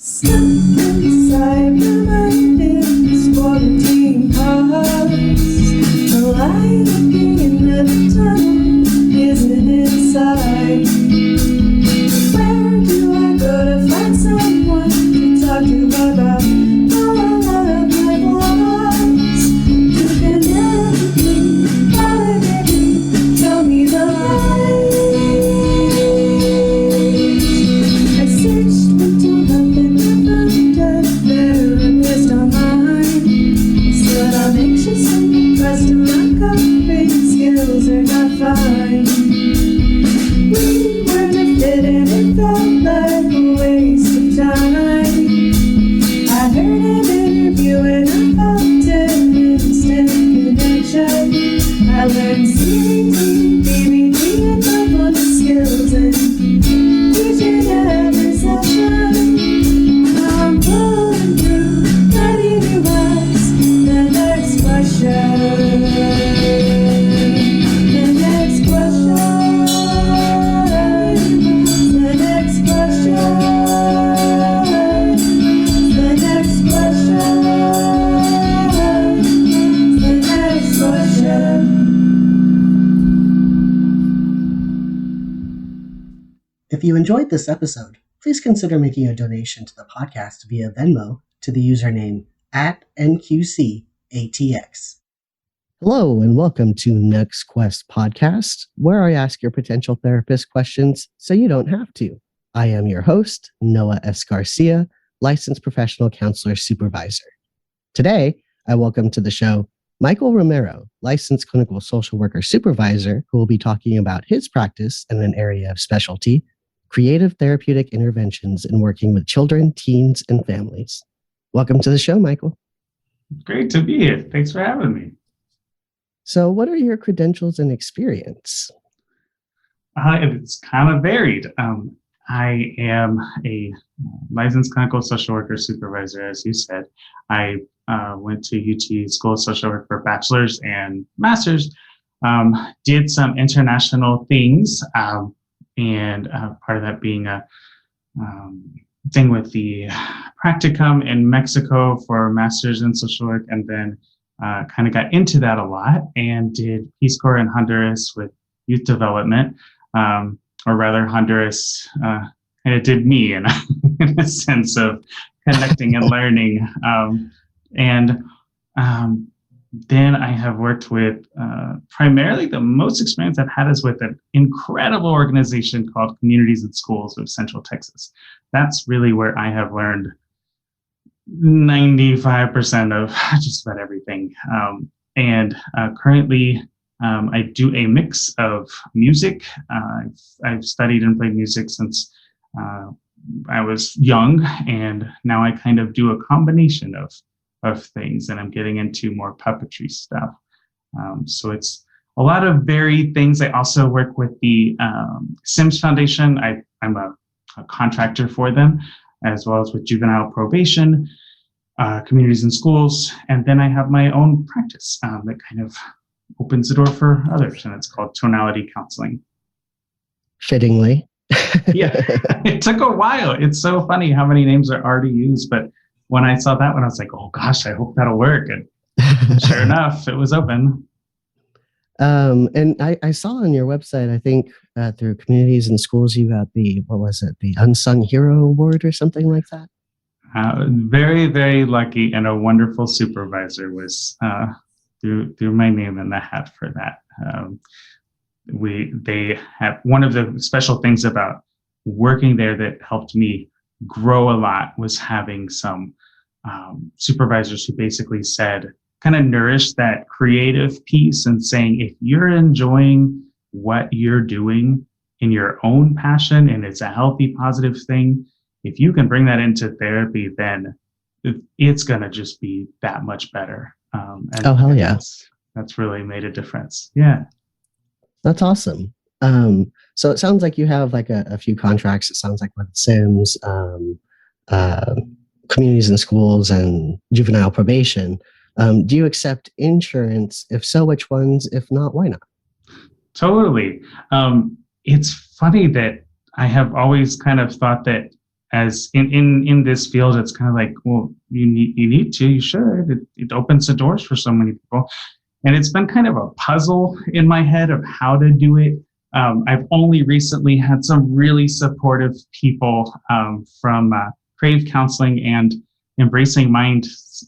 Stuck inside my mind in this quarantine house. The light at the end of the tunnel isn't in sight. Where do I go to find someone to talk to about all of my flaws? You can never validate me, tell me the lies. I searched until nothing skills are not fine. We were to fit and it felt like a waste of time. I heard an interview and I felt an instant connection. I learned CAT, BBD, and my fun skills and teaching every session. Now I'm pulling through, ready to ask the next question. If you enjoyed this episode, please consider making a donation to the podcast via Venmo to the username @NQCATX. Hello, and welcome to NextQuest podcast, where I ask your potential therapist questions so you don't have to. I am your host, Noah S. Garcia, licensed professional counselor supervisor. Today, I welcome to the show Michael Romero, licensed clinical social worker supervisor, who will be talking about his practice in an area of specialty, creative therapeutic interventions in working with children, teens, and families. Welcome to the show, Michael. Great to be here. Thanks for having me. So what are your credentials and experience? It's kind of varied. I am a licensed clinical social worker supervisor, as you said. I went to UT School of Social Work for bachelor's and master's, did some international things, and part of that being a thing with the practicum in Mexico for master's in social work, and then kind of got into that a lot and did Peace Corps in Honduras with youth development, or rather Honduras kind of did me in a sense of connecting and learning. Then I have worked with primarily the most experience I've had is with an incredible organization called Communities in Schools of Central Texas. That's really where I have learned 95% of just about everything. Currently, I do a mix of music. I've studied and played music since I was young, and now I kind of do a combination of things, and I'm getting into more puppetry stuff. So it's a lot of varied things. I also work with the Sims Foundation. I'm a contractor for them, as well as with juvenile probation, communities in schools, and then I have my own practice that kind of opens the door for others, and it's called Tonality Counseling. Fittingly. Yeah, it took a while. It's so funny how many names are already used, but when I saw that one, I was like, oh gosh, I hope that'll work. And sure enough, it was open. And I saw on your website, I think through Communities and Schools, you got the Unsung Hero Award or something like that? Very, very lucky, and a wonderful supervisor was threw my name in the hat for that. They have one of the special things about working there that helped me grow a lot was having some supervisors who basically said, kind of nourished that creative piece and saying, if you're enjoying what you're doing in your own passion and it's a healthy, positive thing, if you can bring that into therapy, then it's going to just be that much better. Oh, hell yeah. That's really made a difference. Yeah. That's awesome. So it sounds like you have like a few contracts. It sounds like with Sims, Communities in Schools, and juvenile probation. Do you accept insurance? If so, which ones? If not, why not? Totally. It's funny that I have always kind of thought that as in this field, it's kind of like, well, you should. It opens the doors for so many people. And it's been kind of a puzzle in my head of how to do it. I've only recently had some really supportive people from Crave Counseling and Embracing Minds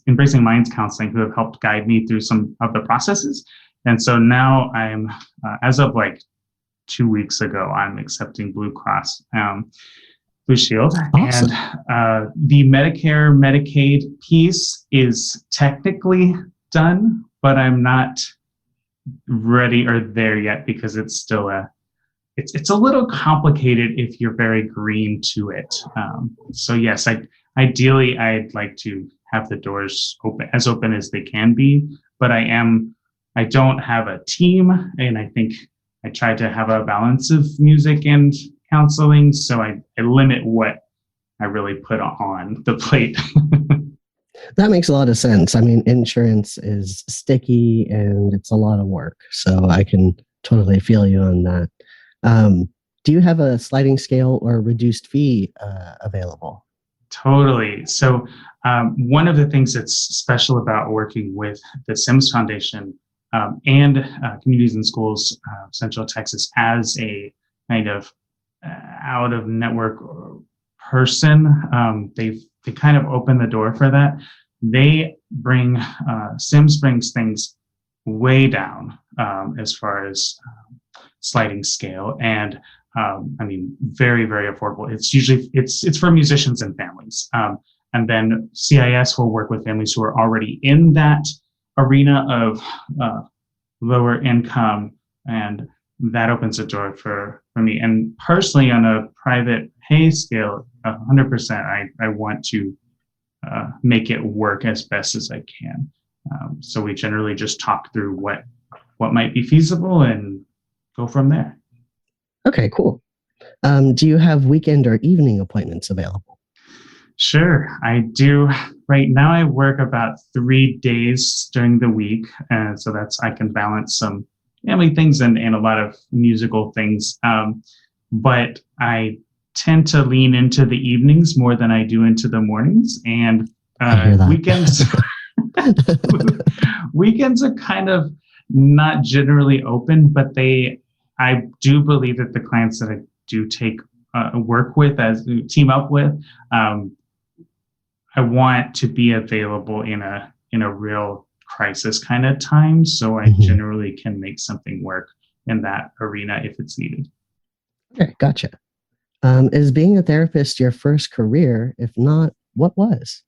Counseling who have helped guide me through some of the processes. And so now I'm, as of like 2 weeks ago, I'm accepting Blue Cross Blue Shield. Awesome. And the Medicare, Medicaid piece is technically done, but I'm not ready or there yet because it's still it's a little complicated if you're very green to it. So yes, ideally I'd like to have the doors open as they can be, but I don't have a team, and I think I try to have a balance of music and counseling, so I limit what I really put on the plate. That makes a lot of sense. I mean, insurance is sticky and it's a lot of work, so I can totally feel you on that. Do you have a sliding scale or reduced fee available? Totally. So one of the things that's special about working with the Sims Foundation and Communities in Schools Central Texas as a kind of out of network person, they kind of open the door for that. They bring Sims brings things way down as far as sliding scale, and I mean, very, very affordable. It's usually it's for musicians and families, and then CIS will work with families who are already in that arena of lower income, and that opens the door for me. And personally, on a private pay scale, 100%, I want to make it work as best as I can. So we generally just talk through what might be feasible and go from there. Okay, cool. Do you have weekend or evening appointments available? Sure, I do. Right now, I work about 3 days during the week, and so I can balance some family things and a lot of musical things. But I tend to lean into the evenings more than I do into the mornings, and weekends. Weekends are kind of not generally open, but I do believe that the clients that I do work with, as team up with, I want to be available in a real crisis kind of time, so I generally can make something work in that arena if it's needed. Okay, gotcha. Is being a therapist your first career? If not, what was?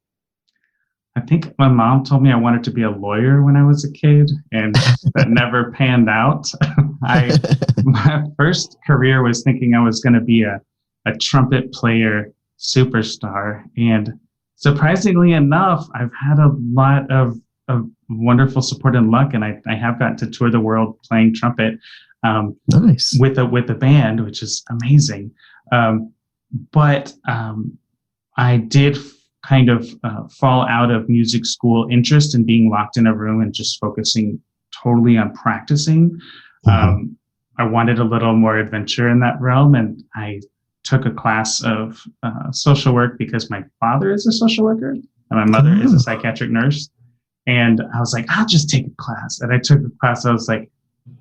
I think my mom told me I wanted to be a lawyer when I was a kid, and that never panned out. My first career was thinking I was going to be a trumpet player superstar, and surprisingly enough, I've had a lot of wonderful support and luck, and I have gotten to tour the world playing trumpet Nice. with a band, which is amazing. But I did kind of fall out of music school interest in being locked in a room and just focusing totally on practicing. I wanted a little more adventure in that realm, and I took a class of social work because my father is a social worker and my mother is a psychiatric nurse. And I was like, I'll just take a class. And I took a class. I was like,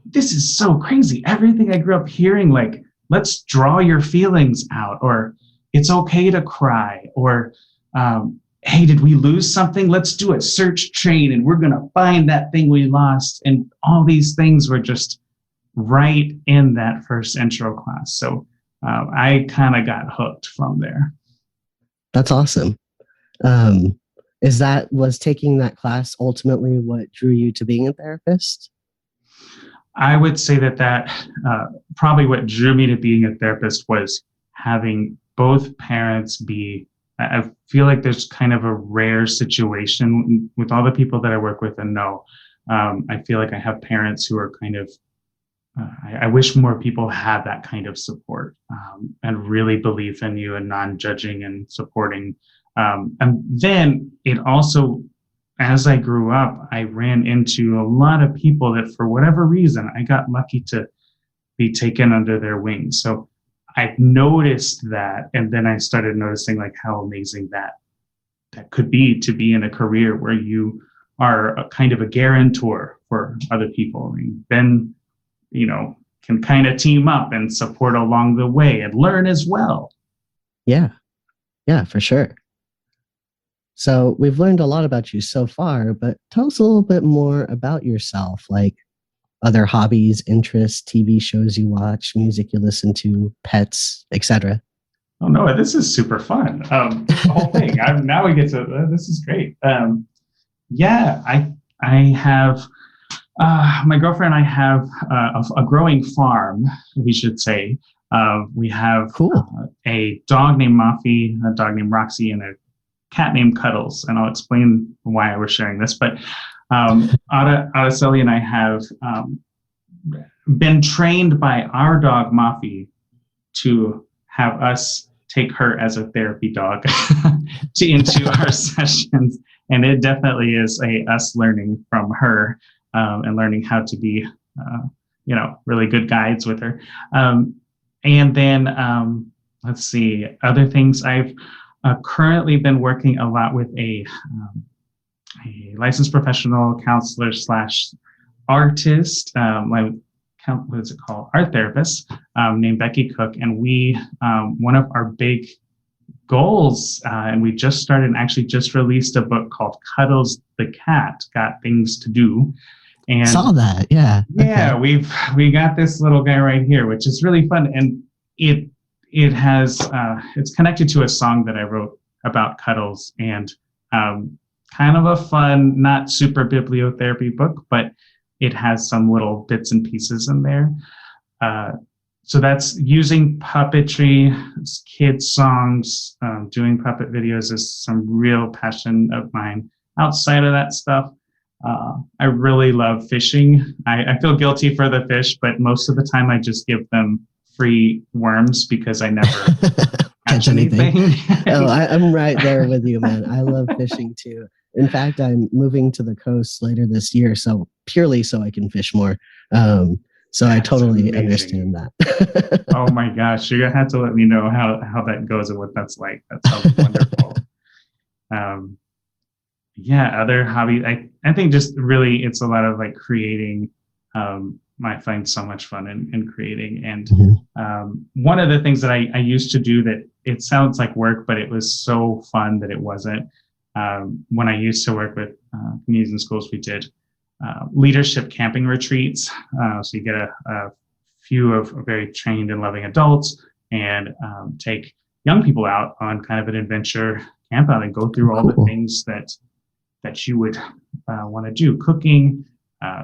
this is so crazy. Everything I grew up hearing, like, let's draw your feelings out, or it's okay to cry, or hey, did we lose something? Let's do a search train and we're going to find that thing we lost. And all these things were just right in that first intro class. So I kind of got hooked from there. That's awesome. Was taking that class ultimately what drew you to being a therapist? I would say that probably what drew me to being a therapist was having both parents be, I feel like there's kind of a rare situation with all the people that I work with and know. I feel like I have parents who are kind of, I wish more people had that kind of support and really believe in you and non-judging and supporting. And then it also, as I grew up, I ran into a lot of people that for whatever reason, I got lucky to be taken under their wings. So I've noticed that, and then I started noticing like how amazing that could be, to be in a career where you are a kind of a guarantor for other people. And then, can kind of team up and support along the way and learn as well. Yeah, for sure. So we've learned a lot about you so far, but tell us a little bit more about yourself, like other hobbies, interests, TV shows you watch, music you listen to, pets, etc. Oh no, this is super fun. The whole thing. Now we get to this is great. I have my girlfriend and I have a growing farm, we should say. We have a dog named Mafi, a dog named Roxy, and a cat named Cuddles. And I'll explain why we're sharing this. But Araceli and I have been trained by our dog Mafi to have us take her as a therapy dog into our sessions. And it definitely is us learning from her and learning how to be, really good guides with her. And then let's see, other things. I've currently been working a lot with a licensed professional counselor / artist, what is it called? Art therapist named Becky Cook. And we, one of our big goals, and we just started and actually just released a book called Cuddles the Cat, Got Things to Do. And saw that, yeah. Yeah, okay. we got this little guy right here, which is really fun. And it has, it's connected to a song that I wrote about cuddles, and kind of a fun, not super bibliotherapy book, but it has some little bits and pieces in there. So that's using puppetry, kids songs, doing puppet videos is some real passion of mine. Outside of that stuff, I really love fishing. I feel guilty for the fish, but most of the time I just give them free worms because I never catch anything. Oh, I'm right there with you, man. I love fishing too. In fact, I'm moving to the coast later this year, so purely so I can fish more. So I totally understand that. Oh my gosh, you're gonna have to let me know how that goes and what that's like. That sounds wonderful. Other hobbies. I think just really it's a lot of like creating. I find so much fun in creating. And one of the things that I used to do that it sounds like work, but it was so fun that it wasn't. When I used to work with communities and schools, we did leadership camping retreats. So you get a few of very trained and loving adults and take young people out on kind of an adventure camp out and go through all the things that you would want to do. Cooking,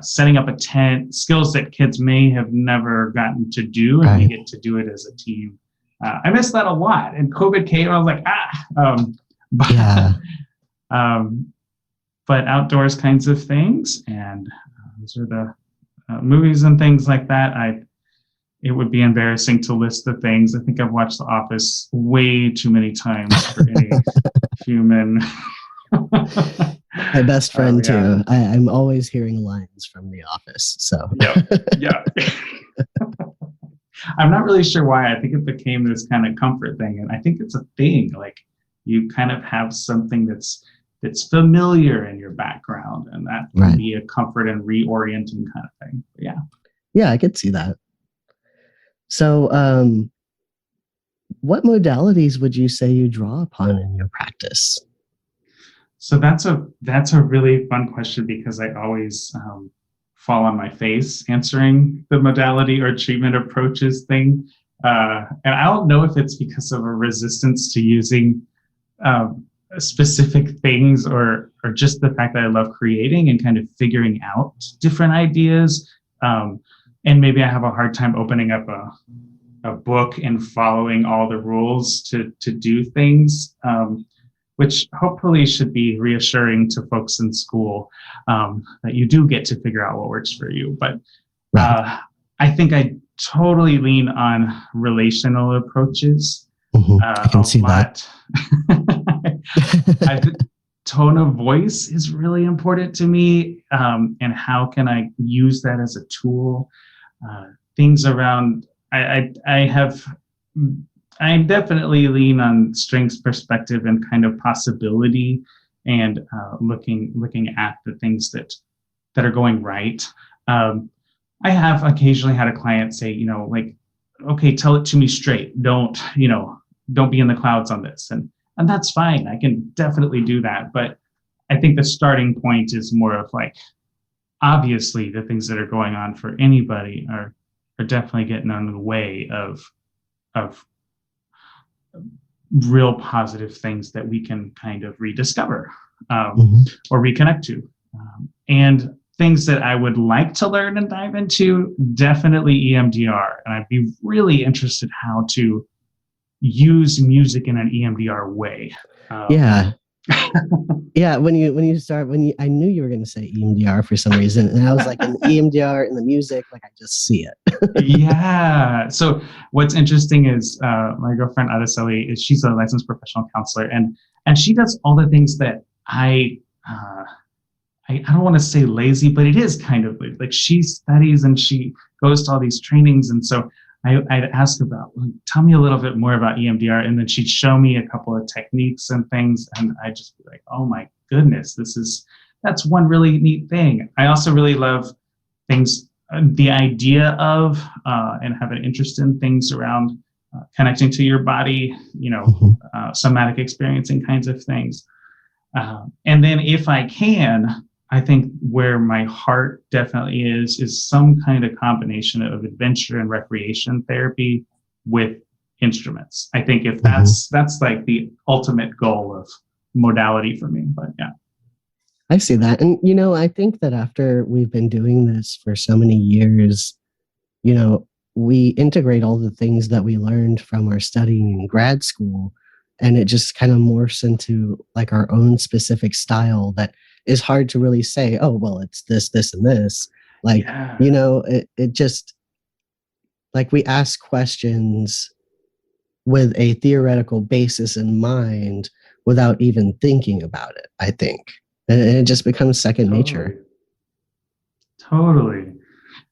setting up a tent, skills that kids may have never gotten to do, and we get to do it as a team. I miss that a lot. And COVID came, I was like, but outdoors kinds of things, and those are the movies and things like that. It would be embarrassing to list the things. I think I've watched The Office way too many times for any human. My best friend too. I'm always hearing lines from The Office. So yeah. I'm not really sure why. I think it became this kind of comfort thing, and I think it's a thing. Like you kind of have something that's familiar in your background, and that can be a comfort and reorienting kind of thing. But yeah, I could see that. So, what modalities would you say you draw upon in your practice? So that's a really fun question, because I always fall on my face answering the modality or treatment approaches thing. And I don't know if it's because of a resistance to using specific things or just the fact that I love creating and kind of figuring out different ideas. And maybe I have a hard time opening up a book and following all the rules to do things, which hopefully should be reassuring to folks in school, that you do get to figure out what works for you. But I think I totally lean on relational approaches. I can see that. Tone of voice is really important to me, and how can I use that as a tool? Things around, I have I definitely lean on strengths, perspective, and kind of possibility, and looking at the things that are going right. I have occasionally had a client say, like, okay, tell it to me straight. Don't be in the clouds on this, and that's fine. I can definitely do that, but I think the starting point is more of like, obviously, the things that are going on for anybody are definitely getting in the way of real positive things that we can kind of rediscover, or reconnect to. And things that I would like to learn and dive into, definitely EMDR. And I'd be really interested how to use music in an EMDR way. Yeah. Yeah, I knew you were going to say EMDR for some reason, and I was like, in the EMDR and the music, like I just see it. Yeah. So what's interesting is my girlfriend Araceli she's a licensed professional counselor, and she does all the things that I don't want to say lazy, but it is kind of like she studies and she goes to all these trainings, and so I'd ask about, tell me a little bit more about EMDR, and then she'd show me a couple of techniques and things, and I'd just be like, oh my goodness, that's one really neat thing. I also really love things, the idea of, and have an interest in things around connecting to your body, somatic experiencing kinds of things. And then if I can, I think where my heart definitely is some kind of combination of adventure and recreation therapy with instruments. I think if that's like the ultimate goal of modality for me, but yeah. I see that. And, I think that after we've been doing this for so many years, we integrate all the things that we learned from our studying in grad school, and it just kind of morphs into like our own specific style that is hard to really say, oh, well, it's this, this, and this. Like, it just, like, we ask questions with a theoretical basis in mind without even thinking about it, I think. And it just becomes second nature. Totally.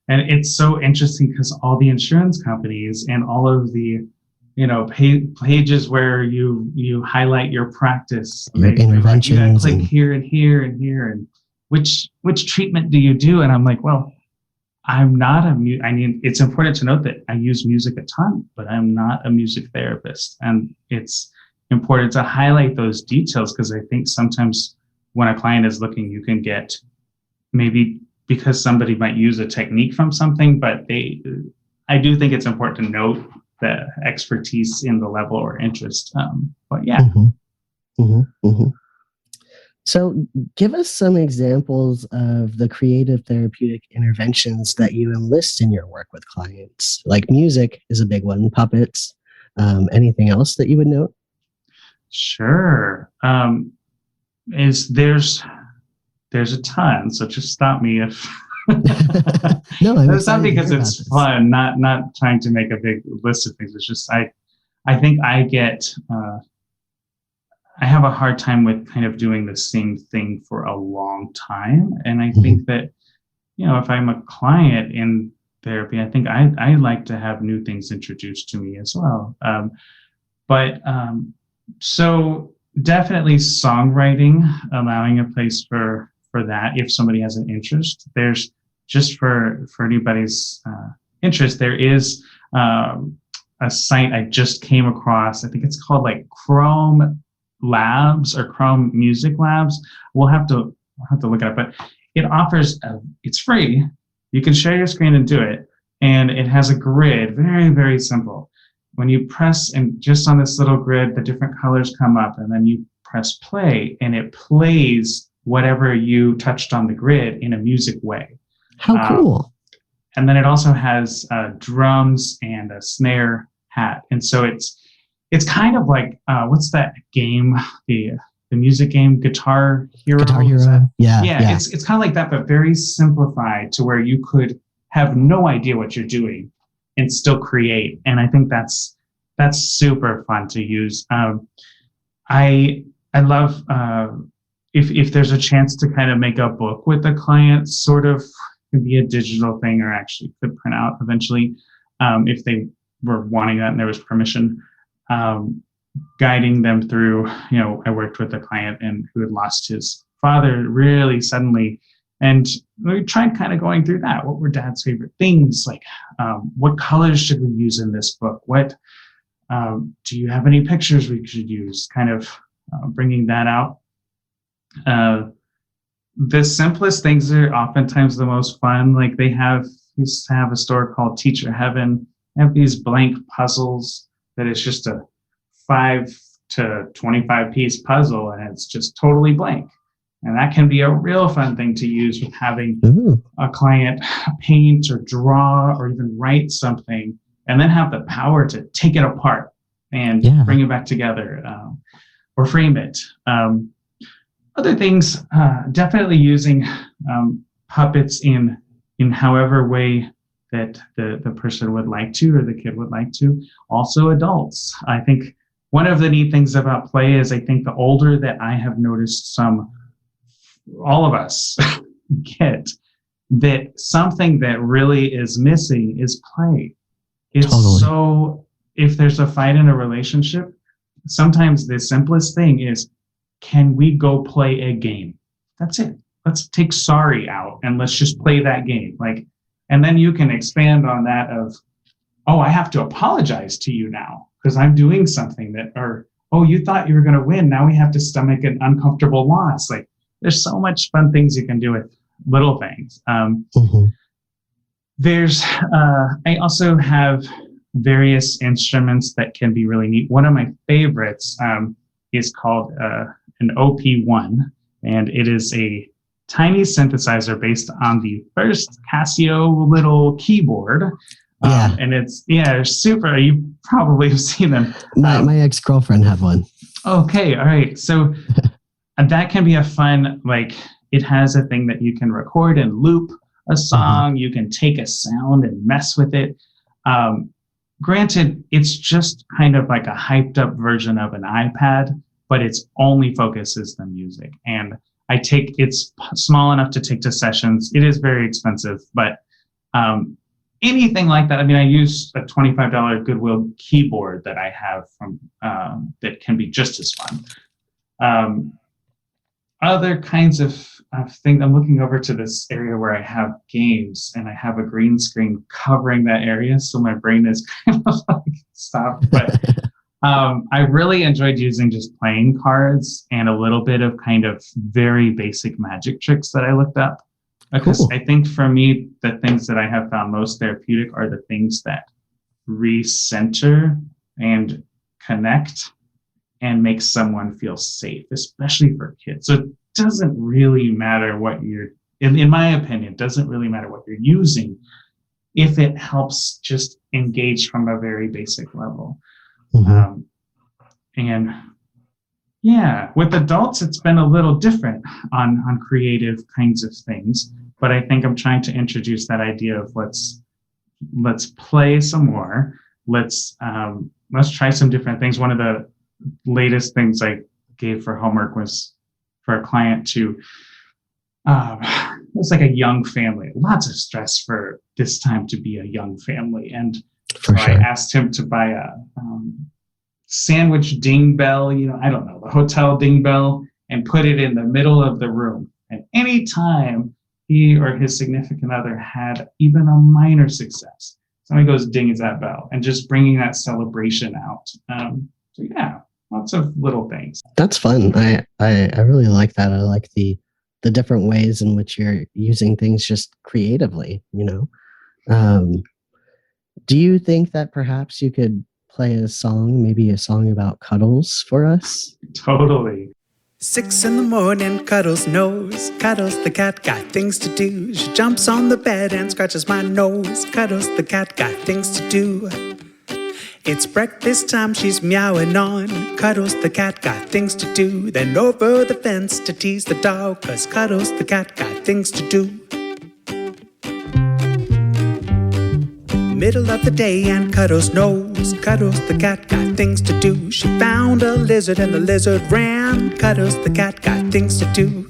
And it's so interesting because all the insurance companies and all of the pages where you highlight your practice, your interventions, you gotta click here and here and here, and which treatment do you do? And I'm like, well, I'm not it's important to note that I use music a ton, but I'm not a music therapist, and it's important to highlight those details because I think sometimes when a client is looking, you can get maybe because somebody might use a technique from something, but I do think it's important to note the expertise in the level or interest. But yeah. So give us some examples of the creative therapeutic interventions that you enlist in your work with clients. Like music is a big one, puppets. Anything else that you would note? Sure. There's a ton, so just stop me if No, it's not because it's fun, not trying to make a big list of things. It's just I think I have a hard time with kind of doing the same thing for a long time. And I think that, if I'm a client in therapy, I think I like to have new things introduced to me as well. So definitely songwriting, allowing a place for that if somebody has an interest. There's just for anybody's interest, there is a site I just came across. I think it's called like Chrome Labs or Chrome Music Labs. I'll have to look it up, but it offers it's free. You can share your screen and do it, and it has a grid, very, very simple. When you press, and just on this little grid, the different colors come up, and then you press play, and it plays whatever you touched on the grid in a music way. How cool. And then it also has drums and a snare hat. And so it's kind of like, what's that game? The music game, Guitar Hero? Guitar Hero. Yeah. It's kind of like that, but very simplified to where you could have no idea what you're doing and still create. And I think that's super fun to use. I love, if there's a chance to kind of make a book with the client, sort of, could be a digital thing or actually could print out eventually, if they were wanting that and there was permission, guiding them through, I worked with a client who had lost his father really suddenly. And we tried kind of going through that. What were Dad's favorite things? Like, what colors should we use in this book? What do you have any pictures we could use? Kind of bringing that out. The simplest things are oftentimes the most fun. Like they used to have a store called Teacher Heaven. They have these blank puzzles that is just a 5 to 25 piece puzzle, and it's just totally blank. And that can be a real fun thing to use with having a client paint or draw or even write something, and then have the power to take it apart and bring it back together, or frame it. Other things, definitely using puppets in however way that the person would like to or the kid would like to. Also adults. I think one of the neat things about play is I think the older that I have noticed all of us get, that something that really is missing is play. It's totally. So if there's a fight in a relationship, sometimes the simplest thing is, can we go play a game? That's it. Let's take sorry out and let's just play that game. And then you can expand on that of, oh, I have to apologize to you now because I'm doing something oh, you thought you were going to win. Now we have to stomach an uncomfortable loss. There's so much fun things you can do with little things. I also have various instruments that can be really neat. One of my favorites is called an OP1, and it is a tiny synthesizer based on the first Casio little keyboard. And it's super. You probably have seen them. My ex-girlfriend had one. Okay, all right. So that can be a fun, it has a thing that you can record and loop a song. You can take a sound and mess with it. Granted, it's just kind of like a hyped up version of an iPad, but its only focus is the music. And it's small enough to take to sessions. It is very expensive, but anything like that. I mean, I use a $25 Goodwill keyboard that I have from that can be just as fun. Other kinds of things, I'm looking over to this area where I have games and I have a green screen covering that area. So my brain is kind of stopped. But I really enjoyed using just playing cards and a little bit of kind of very basic magic tricks that I looked up. Because I think for me, the things that I have found most therapeutic are the things that recenter and connect and make someone feel safe, especially for kids. So it doesn't really matter what in my opinion, doesn't really matter what you're using if it helps just engage from a very basic level. And with adults, it's been a little different on creative kinds of things, but I think I'm trying to introduce that idea of let's play some more. Let's try some different things. One of the latest things I gave for homework was for a client to, it's like a young family, lots of stress for this time to be a young family. And I asked him to buy a sandwich ding bell, I don't know, the hotel ding bell, and put it in the middle of the room. And anytime he or his significant other had even a minor success, somebody goes dings that bell, and just bringing that celebration out. Lots of little things. That's fun. I really like that. I like the different ways in which you're using things just creatively, Do you think that perhaps you could play a song, maybe a song about cuddles for us? Totally. 6 a.m, Cuddles knows. Cuddles the cat got things to do. She jumps on the bed and scratches my nose. Cuddles the cat got things to do. It's breakfast time, she's meowing on. Cuddles the cat got things to do. Then over the fence to tease the dog, 'cause Cuddles the cat got things to do. Middle of the day and Cuddles knows. Cuddles the cat got things to do. She found a lizard and the lizard ran. Cuddles the cat got things to do.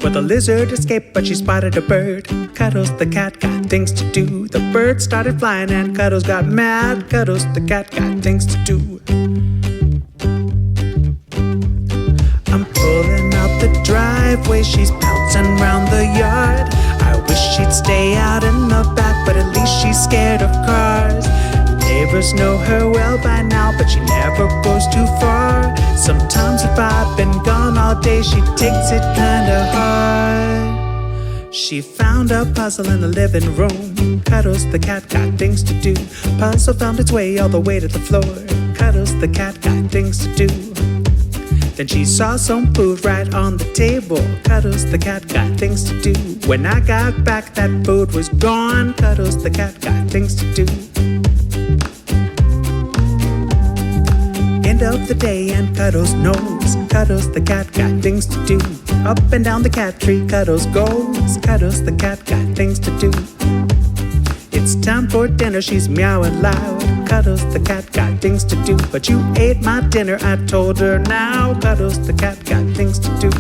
Well, the lizard escaped, but she spotted a bird. Cuddles the cat got things to do. The bird started flying and Cuddles got mad. Cuddles the cat got things to do. I'm pulling out the driveway, she's bouncing round the yard. I wish she'd stay out in the back, but at least she's scared of cars. Neighbors know her well by now, but she never goes too far. Sometimes if I've been gone all day, she takes it kinda hard. She found a puzzle in the living room. Cuddles the cat got things to do. Puzzle found its way all the way to the floor. Cuddles the cat got things to do. Then she saw some food right on the table. Cuddles the cat got things to do. When I got back, that food was gone. Cuddles the cat got things to do. End of the day and Cuddles knows. Cuddles the cat got things to do. Up and down the cat tree Cuddles goes. Cuddles the cat got things to do. It's time for dinner, she's meowing loud. Cuddles the cat got things to do. But you ate my dinner, I told her now. Cuddles the cat got things to do.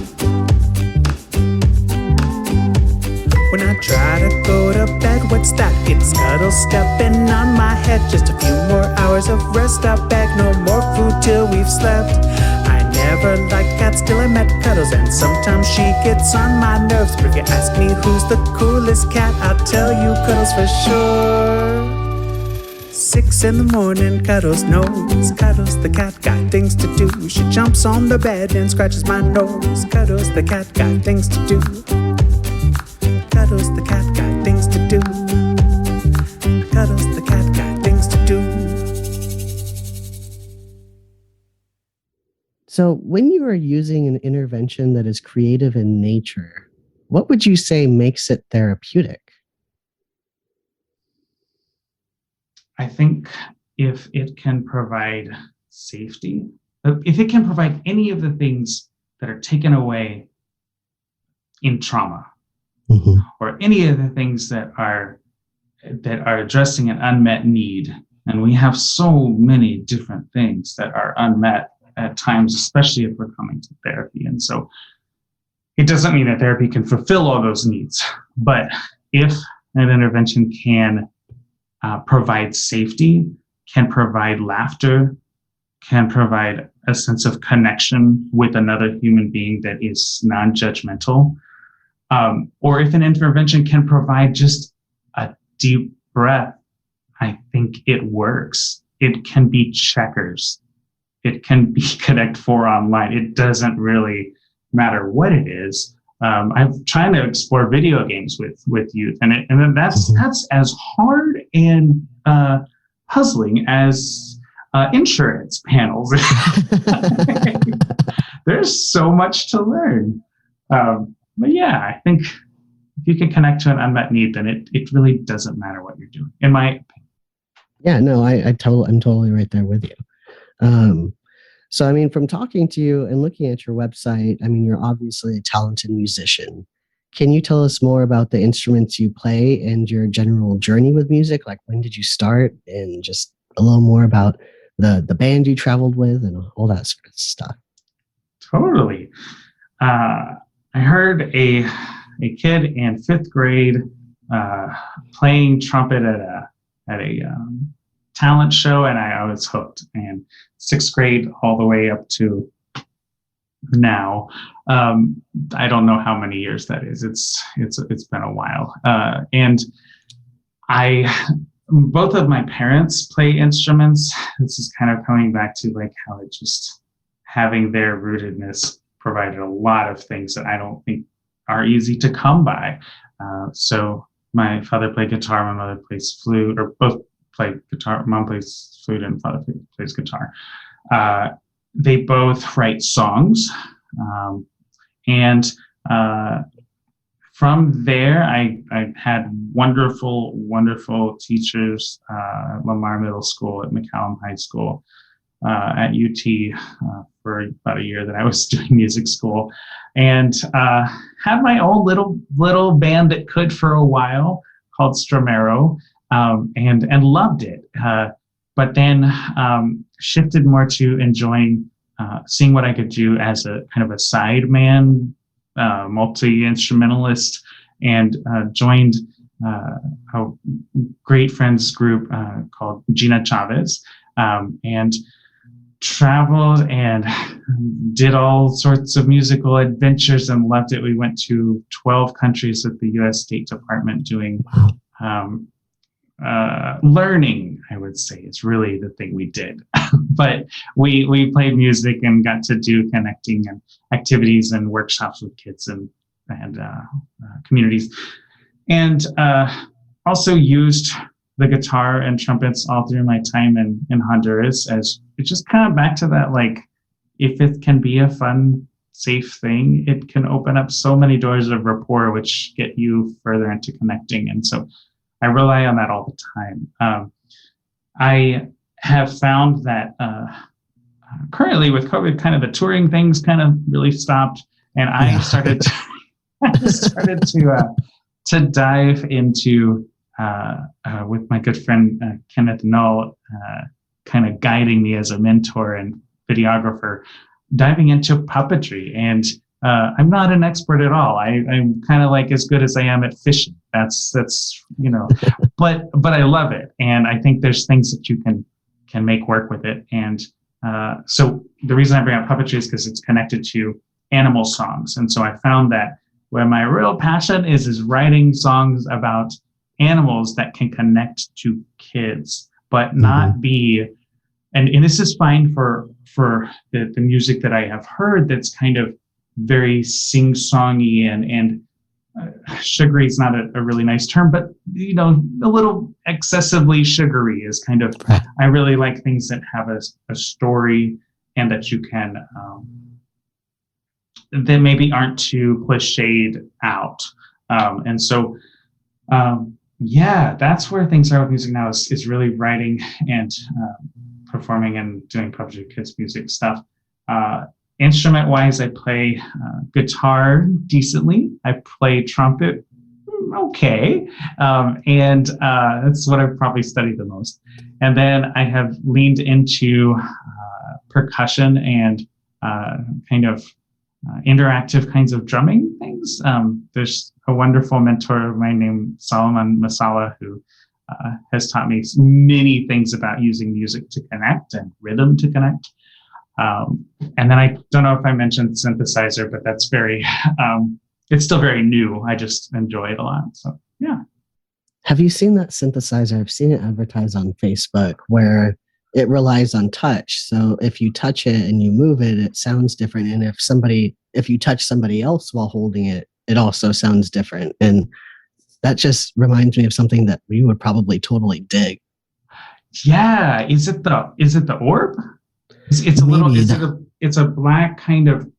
When I try to go to bed, what's that? It's Cuddles stepping on my head. Just a few more hours of rest, I beg. No more food till we've slept. I never liked cats till I met Cuddles, and sometimes she gets on my nerves. But if you ask me who's the coolest cat, I'll tell you Cuddles for sure. 6 in the morning, Cuddles knows. Cuddles the cat got things to do. She jumps on the bed and scratches my nose. Cuddles the cat got things to do. Cuddles the cat got things to do. Cuddles the cat got things to do. So, when you are using an intervention that is creative in nature, what would you say makes it therapeutic? I think if it can provide safety, if it can provide any of the things that are taken away in trauma, or any of the things that are addressing an unmet need, and we have so many different things that are unmet at times, especially if we're coming to therapy. And so it doesn't mean that therapy can fulfill all those needs, but if an intervention can provide safety, can provide laughter, can provide a sense of connection with another human being that is non-judgmental, or if an intervention can provide just a deep breath, I think it works. It can be checkers. It can be Connect 4 online. It doesn't really matter what it is. I'm trying to explore video games with youth, and then that's as hard and puzzling as insurance panels. There's so much to learn. But yeah, I think if you can connect to an unmet need, then it really doesn't matter what you're doing, in my opinion. Yeah, no, I'm totally right there with you. So, I mean, from talking to you and looking at your website, I mean, you're obviously a talented musician. Can you tell us more about the instruments you play and your general journey with music? Like, when did you start, and just a little more about the band you traveled with and all that sort of stuff? Totally. I heard a kid in 5th grade playing trumpet at a talent show, and I was hooked. And 6th grade all the way up to now, I don't know how many years that is. It's been a while. And both of my parents play instruments. This is kind of coming back to like how it just having their rootedness provided a lot of things that I don't think are easy to come by. So my father played guitar, my mother plays flute, or both play guitar. Mom plays flute and father plays guitar. They both write songs. And from there, I had wonderful teachers at Lamar Middle School, at McCallum High School, at UT for about a year that I was doing music school, and had my own little band that could for a while called Stromero, and loved it. But then shifted more to enjoying seeing what I could do as a kind of a sideman multi-instrumentalist, and joined a great friends group called Gina Chavez, and traveled and did all sorts of musical adventures and loved it. We went to 12 countries with the U.S. State Department doing learning, I would say, is really the thing we did. But we played music and got to do connecting and activities and workshops with kids and communities. And also used the guitar and trumpets all through my time in Honduras, as it's just kind of back to that, like, if it can be a fun, safe thing, it can open up so many doors of rapport, which get you further into connecting. And so I rely on that all the time. I have found that currently with COVID, kind of the touring things kind of really stopped, and I started to dive into with my good friend Kenneth Null, kind of guiding me as a mentor and videographer, diving into puppetry. And I'm not an expert at all. I'm kind of like as good as I am at fishing. That's but I love it, and I think there's things that you can make work with it. And so the reason I bring up puppetry is because it's connected to animal songs, and so I found that where my real passion is writing songs about animals that can connect to kids, but not be, and this is fine for the music that I have heard that's kind of very sing-songy and sugary is not a really nice term, but a little excessively sugary is kind of, I really like things that have a story and that you can, that maybe aren't too cliched out. And so, that's where things are with music now, is really writing and performing and doing puppetry kids music stuff. Instrument wise, I play guitar decently. I play trumpet okay. And that's what I've probably studied the most. And then I have leaned into percussion and kind of interactive kinds of drumming things. There's a wonderful mentor of mine named Solomon Masala, who has taught me many things about using music to connect and rhythm to connect. And then I don't know if I mentioned synthesizer, but that's very, it's still very new. I just enjoy it a lot. So, yeah. Have you seen that synthesizer? I've seen it advertised on Facebook where it relies on touch. So if you touch it and you move it, it sounds different. And if you touch somebody else while holding it, it also sounds different. And that just reminds me of something that we would probably totally dig. Yeah. Is it the orb? It's a little, it's a black kind of,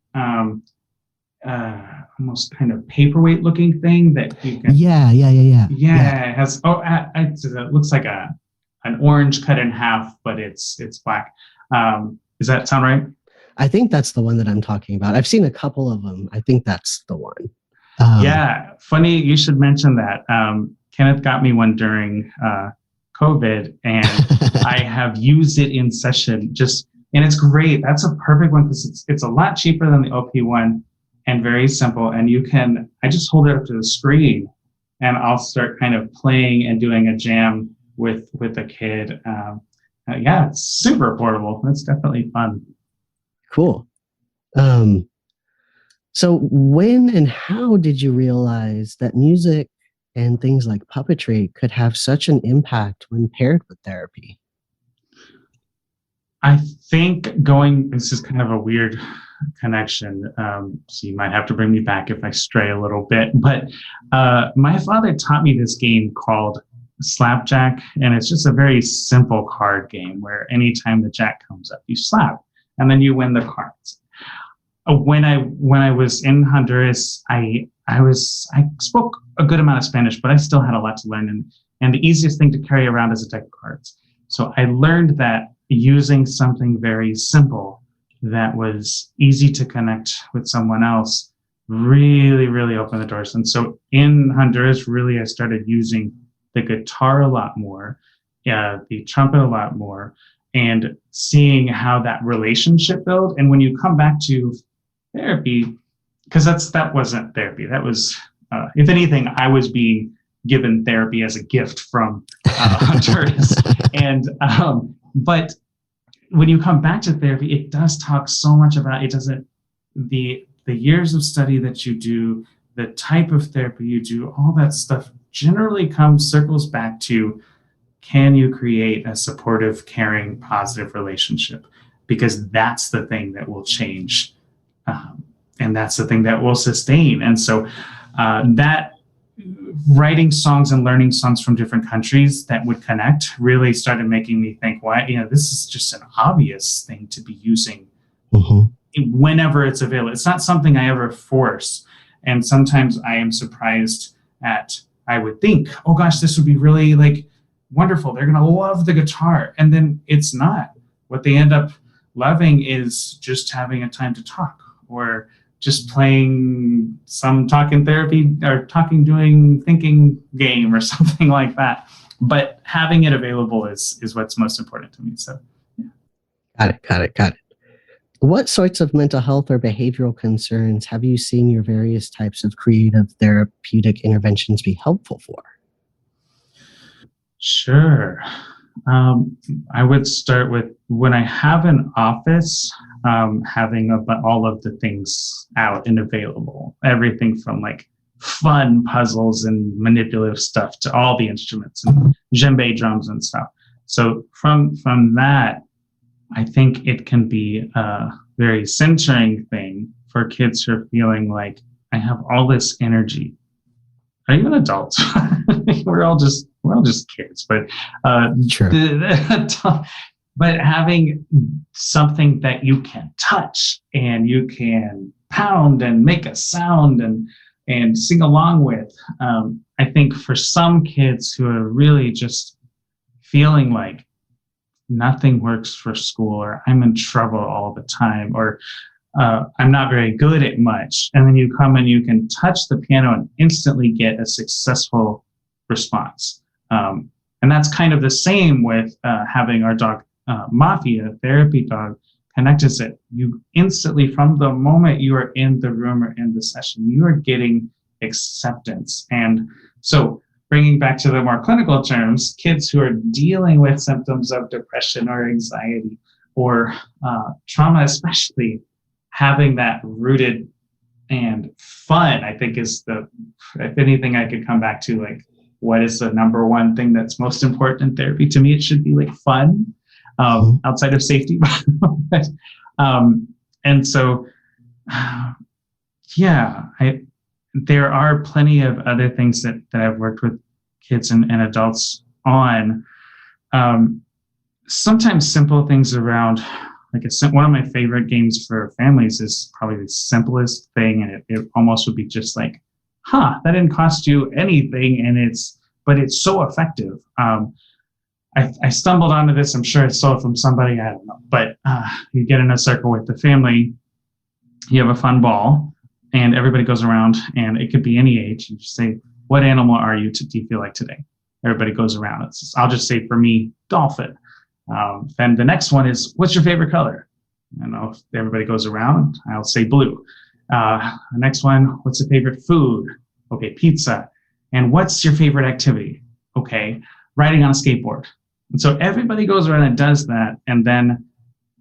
almost kind of paperweight looking thing that you can. Yeah. It has, it looks like an orange cut in half, but it's black. Does that sound right? I think that's the one that I'm talking about. I've seen a couple of them. I think that's the one. Yeah, funny you should mention that. Kenneth got me one during COVID, and I have used it in session and it's great. That's a perfect one because it's a lot cheaper than the OP one and very simple. And I just hold it up to the screen and I'll start kind of playing and doing a jam with a kid. It's super portable. That's definitely fun. Cool. So when and how did you realize that music and things like puppetry could have such an impact when paired with therapy? I think this is kind of a weird connection. So you might have to bring me back if I stray a little bit, but my father taught me this game called Slapjack, and it's just a very simple card game where anytime the jack comes up, you slap, and then you win the cards. When I was in Honduras, I spoke a good amount of Spanish, but I still had a lot to learn, and the easiest thing to carry around is a deck of cards. So I learned that using something very simple that was easy to connect with someone else really, really opened the doors. And so in Honduras, really, I started using the guitar a lot more, the trumpet a lot more, and seeing how that relationship built. And when you come back to therapy, because that wasn't therapy. That was, if anything, I was being given therapy as a gift from hunters. And but when you come back to therapy, it does talk so much about the years of study that you do, the type of therapy you do, all that stuff generally circles back to, can you create a supportive, caring, positive relationship? Because that's the thing that will change. And that's the thing that will sustain. And so that writing songs and learning songs from different countries that would connect really started making me think, why, this is just an obvious thing to be using whenever it's available. It's not something I ever force. And sometimes I am surprised I would think, oh gosh, this would be really like wonderful. They're going to love the guitar. And then it's not. What they end up loving is just having a time to talk, or just playing some talking therapy or thinking game or something like that. But having it available is what's most important to me. So, yeah. Got it. What sorts of mental health or behavioral concerns have you seen your various types of creative therapeutic interventions be helpful for? Sure. I would start with, when I have an office, having all of the things out and available, everything from like fun puzzles and manipulative stuff to all the instruments and djembe drums and stuff. So from that, I think it can be a very centering thing for kids who are feeling like, I have all this energy. Or even adults. we're all just kids, but sure. But having something that you can touch and you can pound and make a sound and sing along with, I think for some kids who are really just feeling like nothing works for school, or I'm in trouble all the time, or I'm not very good at much. And then you come and you can touch the piano and instantly get a successful response. And that's kind of the same with having our dog, Mafia, therapy dog, connect us. That you instantly, from the moment you are in the room or in the session, you are getting acceptance. And so bringing back to the more clinical terms, kids who are dealing with symptoms of depression or anxiety or trauma, especially, having that rooted and fun, I think, is if anything, I could come back to, like, what is the number one thing that's most important in therapy? To me, it should be like fun, outside of safety. And so, there are plenty of other things that I've worked with kids and adults on. Sometimes simple things around, like one of my favorite games for families is probably the simplest thing, and it almost would be just like, that didn't cost you anything, but it's so effective. I stumbled onto this. I'm sure I stole it from somebody, I don't know. But you get in a circle with the family, you have a fun ball, and everybody goes around, and it could be any age. You just say, what animal are you? Do you feel like today? Everybody goes around. I'll just say, for me, dolphin. Then the next one is, what's your favorite color? And everybody goes around. I'll say blue. The next one, what's your favorite food? Okay, pizza. And what's your favorite activity? Okay, riding on a skateboard. And so everybody goes around and does that. And then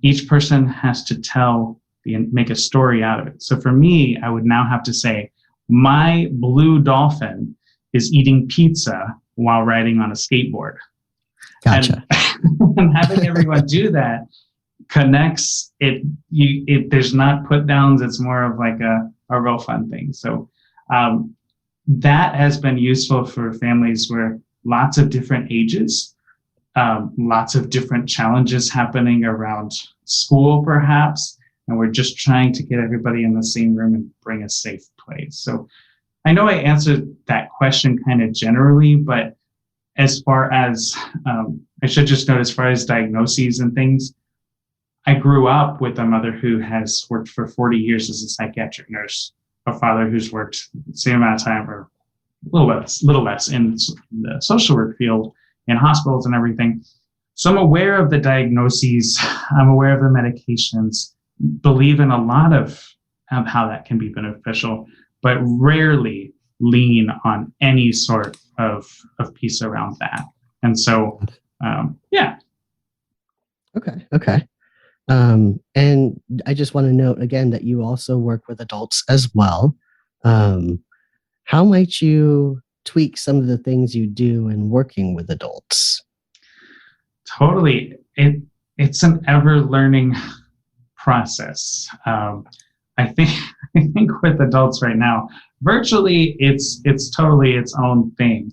each person has to make a story out of it. So for me, I would now have to say, my blue dolphin is eating pizza while riding on a skateboard. Gotcha. And having everyone do that connects it. There's not put downs. It's more of like a real fun thing. So that has been useful for families where lots of different ages, lots of different challenges happening around school, perhaps. And we're just trying to get everybody in the same room and bring a safe place. So I know I answered that question kind of generally, but as far as, I should just note, as far as diagnoses and things, I grew up with a mother who has worked for 40 years as a psychiatric nurse, a father who's worked the same amount of time or a little less in the social work field, in hospitals and everything. So I'm aware of the diagnoses, I'm aware of the medications, believe in a lot of how that can be beneficial, but rarely lean on any sort of piece around that. And so, yeah. Okay. And I just want to note again that you also work with adults as well. How might you tweak some of the things you do in working with adults? Totally. It's an ever learning process. I think with adults right now, virtually it's totally its own thing.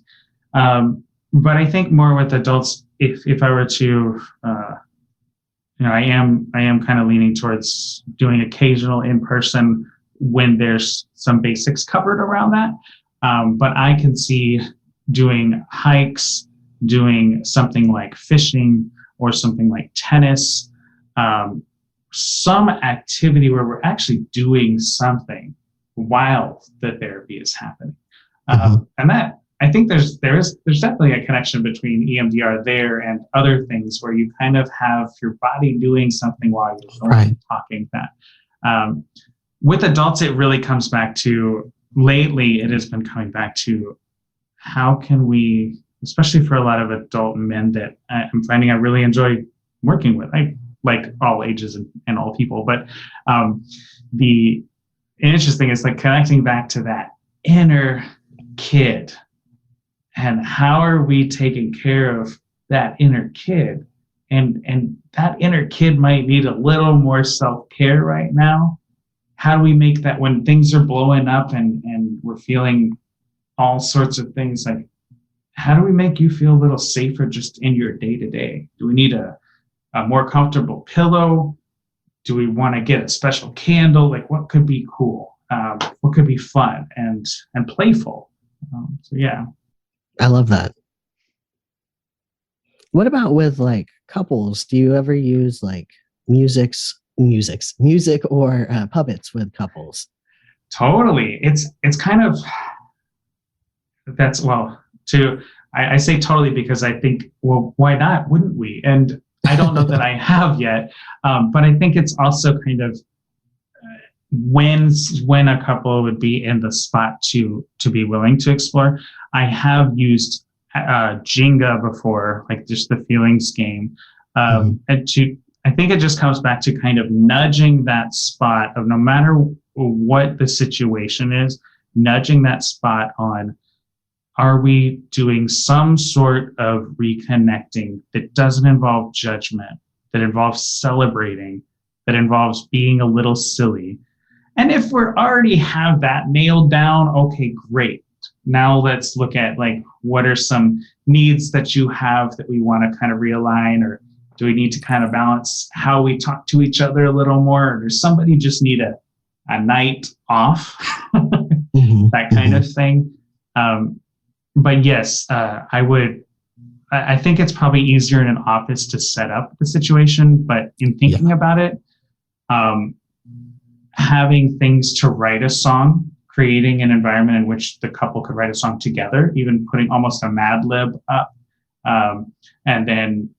But I think more with adults, if I were to, I am kind of leaning towards doing occasional in-person when there's some basics covered around that. But I can see doing hikes, doing something like fishing or something like tennis, some activity where we're actually doing something while the therapy is happening. And that, I think there's definitely a connection between EMDR there and other things where you kind of have your body doing something while you're talking that. With adults, it really comes back to, lately it has been coming back to how can we, especially for a lot of adult men that I'm finding I really enjoy working with, like all ages and all people, but the interesting is like connecting back to that inner kid and how are we taking care of that inner kid, and that inner kid might need a little more self-care right now. How do we make that when things are blowing up and we're feeling all sorts of things, like how do we make you feel a little safer just in your day-to-day? Do we need a more comfortable pillow? Do we want to get a special candle? Like what could be cool? What could be fun and playful? So yeah. I love that. What about with like couples? Do you ever use like music or puppets with couples? Totally. It's kind of, that's, well, I say totally because I think, well, why not? Wouldn't we? And I don't know that I have yet, but I think it's also kind of when a couple would be in the spot to be willing to explore. I have used Jenga before, like just the feelings game, and I think it just comes back to kind of nudging that spot of, no matter what the situation is, nudging that spot on, are we doing some sort of reconnecting that doesn't involve judgment, that involves celebrating, that involves being a little silly? And if we already have that nailed down, okay, great. Now let's look at like, what are some needs that you have that we want to kind of realign, or do we need to kind of balance how we talk to each other a little more? Or does somebody just need a night off? That kind of thing. But yes, I think it's probably easier in an office to set up the situation, but in thinking about it, having things to write a song, creating an environment in which the couple could write a song together, even putting almost a Mad Lib up, and then,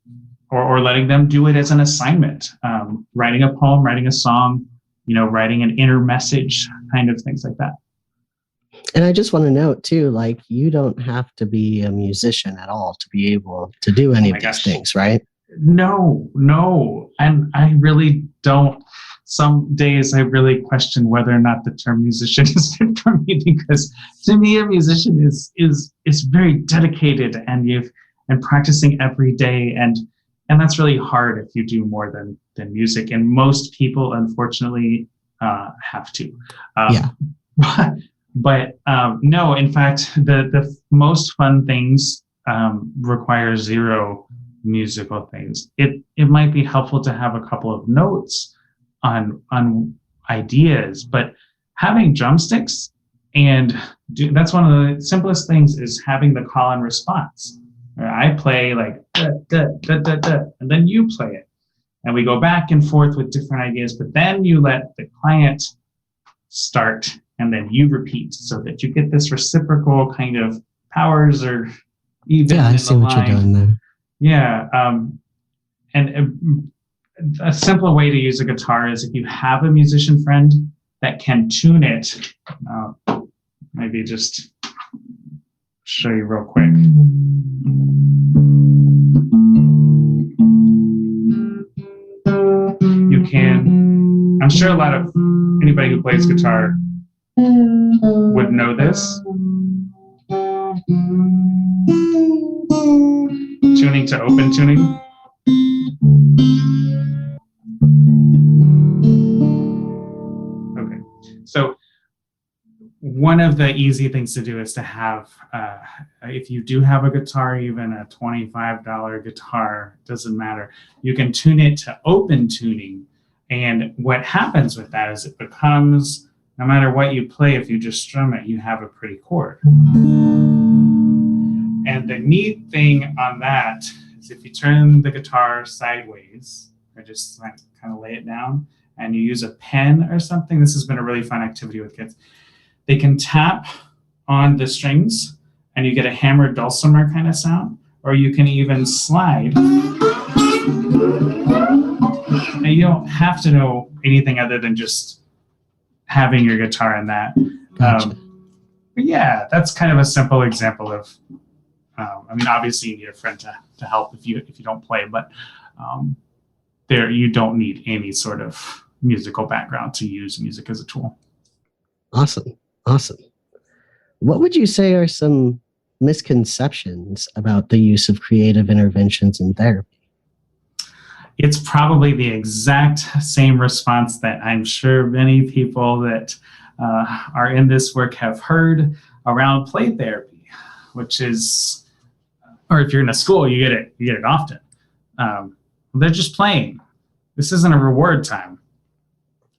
or letting them do it as an assignment, writing a poem, writing a song, writing an inner message, kind of things like that. And I just want to note too, like, you don't have to be a musician at all to be able to do any of these things, right? No. And I really don't. Some days I really question whether or not the term musician is fit for me, because to me, a musician is very dedicated and practicing every day. And that's really hard if you do more than music. And most people, unfortunately, have to. But no, in fact, the most fun things require zero musical things. It might be helpful to have a couple of notes on ideas, but having drumsticks that's one of the simplest things, is having the call and response. I play like da, da, da, da, da, and then you play it, and we go back and forth with different ideas, but then you let the client start and then you repeat, so that you get this reciprocal kind of powers, or even I see what you're doing there. Yeah. And a simple way to use a guitar is, if you have a musician friend, that can tune it. Maybe just show you real quick. You can, I'm sure anybody who plays guitar would know this. Tuning to open tuning. Okay, so one of the easy things to do is to have, if you do have a guitar, even a $25 guitar, doesn't matter, you can tune it to open tuning. And what happens with that is it becomes, no matter what you play, if you just strum it, you have a pretty chord. And the neat thing on that is if you turn the guitar sideways, or just kind of lay it down, and you use a pen or something, this has been a really fun activity with kids. They can tap on the strings and you get a hammered dulcimer kind of sound, or you can even slide. And you don't have to know anything other than just having your guitar in that. Gotcha. But yeah, that's kind of a simple example of, I mean, obviously you need a friend to help if you don't play, but there you don't need any sort of musical background to use music as a tool. Awesome. What would you say are some misconceptions about the use of creative interventions in therapy? It's probably the exact same response that I'm sure many people that are in this work have heard around play therapy, which is, or if you're in a school, you get it often. They're just playing. This isn't a reward time.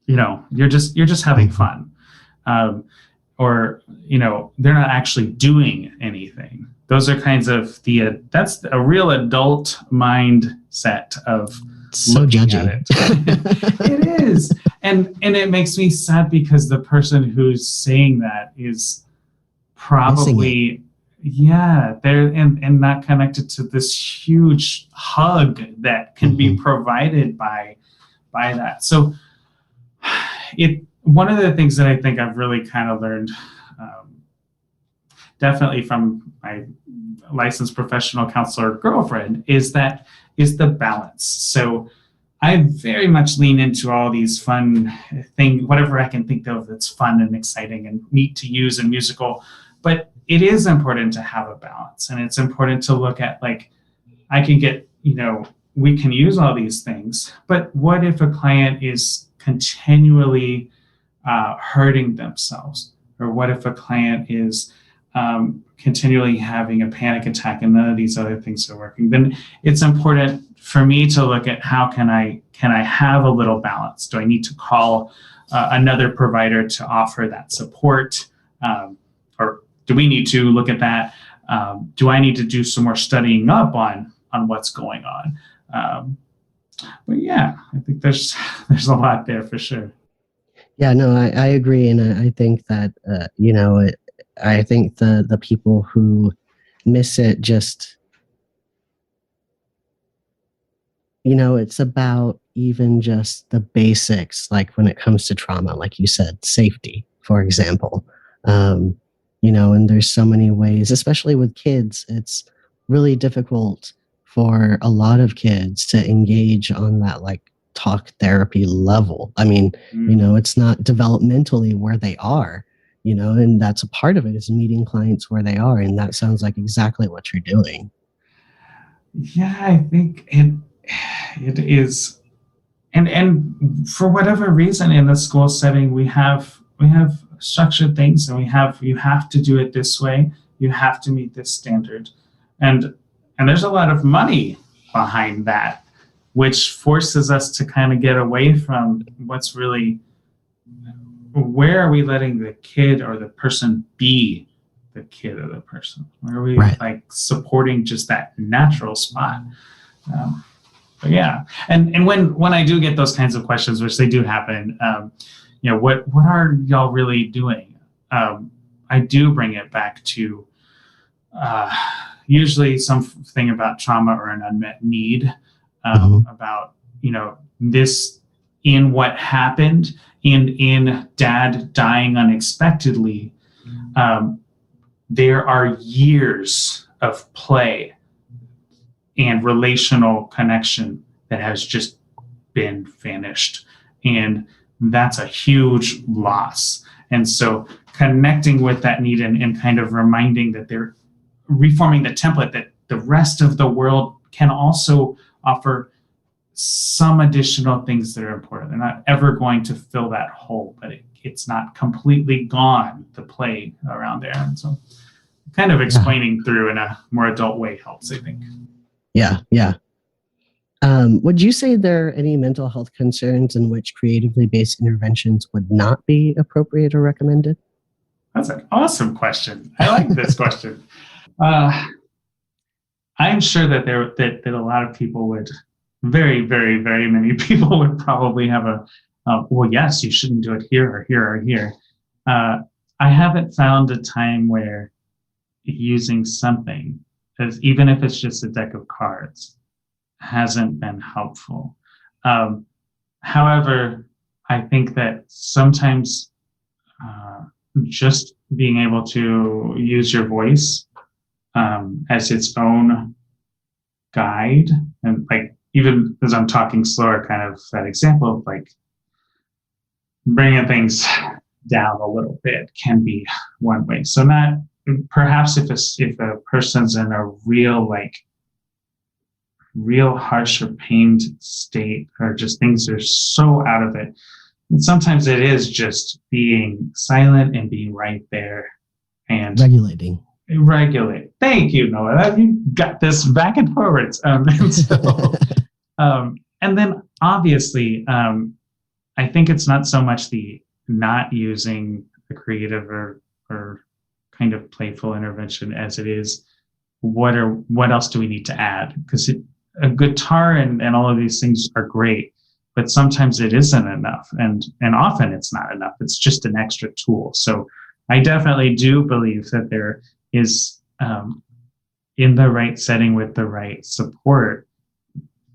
You're just having fun. Or they're not actually doing anything. Those are kinds of that's a real adult mindset of so judging. At it. It is, and it makes me sad because the person who's saying that is probably they're and not connected to this huge hug that can be provided by that. So one of the things that I think I've really kind of learned, definitely from my licensed professional counselor girlfriend, is the balance. So I very much lean into all these fun things, whatever I can think of that's fun and exciting and neat to use and musical. But it is important to have a balance, and it's important to look at, like, I can get, we can use all these things, but what if a client is continually hurting themselves? Or what if a client is continually having a panic attack and none of these other things are working? Then it's important for me to look at how can I have a little balance? Do I need to call another provider to offer that support? Or do we need to look at that? Do I need to do some more studying up on what's going on? But yeah, I think there's a lot there for sure. Yeah, no, I agree. And I think that, I think the people who miss it just, it's about even just the basics, like when it comes to trauma, like you said, safety, for example. And there's so many ways, especially with kids, it's really difficult for a lot of kids to engage on that, like, talk therapy level. I mean, it's not developmentally where they are, and that's a part of it, is meeting clients where they are. And that sounds like exactly what you're doing. Yeah, I think it is. And for whatever reason, in the school setting, we have structured things, and you have to do it this way. You have to meet this standard. And there's a lot of money behind that, which forces us to kind of get away from what's really, where are we letting the kid or the person be the kid or the person? Where are we like supporting just that natural spot? But yeah, and when I do get those kinds of questions, which they do happen, what are y'all really doing? I do bring it back to usually something about trauma or an unmet need. About this, in what happened in dad dying unexpectedly, there are years of play and relational connection that has just been vanished. And that's a huge loss. And so connecting with that need and kind of reminding that they're reforming the template, that the rest of the world can also offer some additional things that are important. They're not ever going to fill that hole, but it's not completely gone, the play around there. And so kind of explaining through in a more adult way helps, I think. Yeah. Would you say there are any mental health concerns in which creatively based interventions would not be appropriate or recommended? That's an awesome question. I like this question. I'm sure that that a lot of people would, very, very, very many people would probably have well, yes, you shouldn't do it here or here or here. I haven't found a time where using something, even if it's just a deck of cards, hasn't been helpful. However, I think that sometimes just being able to use your voice as its own guide, and like, even as I'm talking slower, kind of that example of like bringing things down a little bit can be one way. So not perhaps if a person's in a real harsh or pained state, or just things are so out of it. And sometimes it is just being silent and being right there and regulate. Thank you, Noah. You got this back and forwards. And then obviously, I think it's not so much the not using the creative or kind of playful intervention as it is what else do we need to add? Because a guitar and all of these things are great, but sometimes it isn't enough, and often it's not enough. It's just an extra tool. So I definitely do believe that there is, in the right setting with the right support,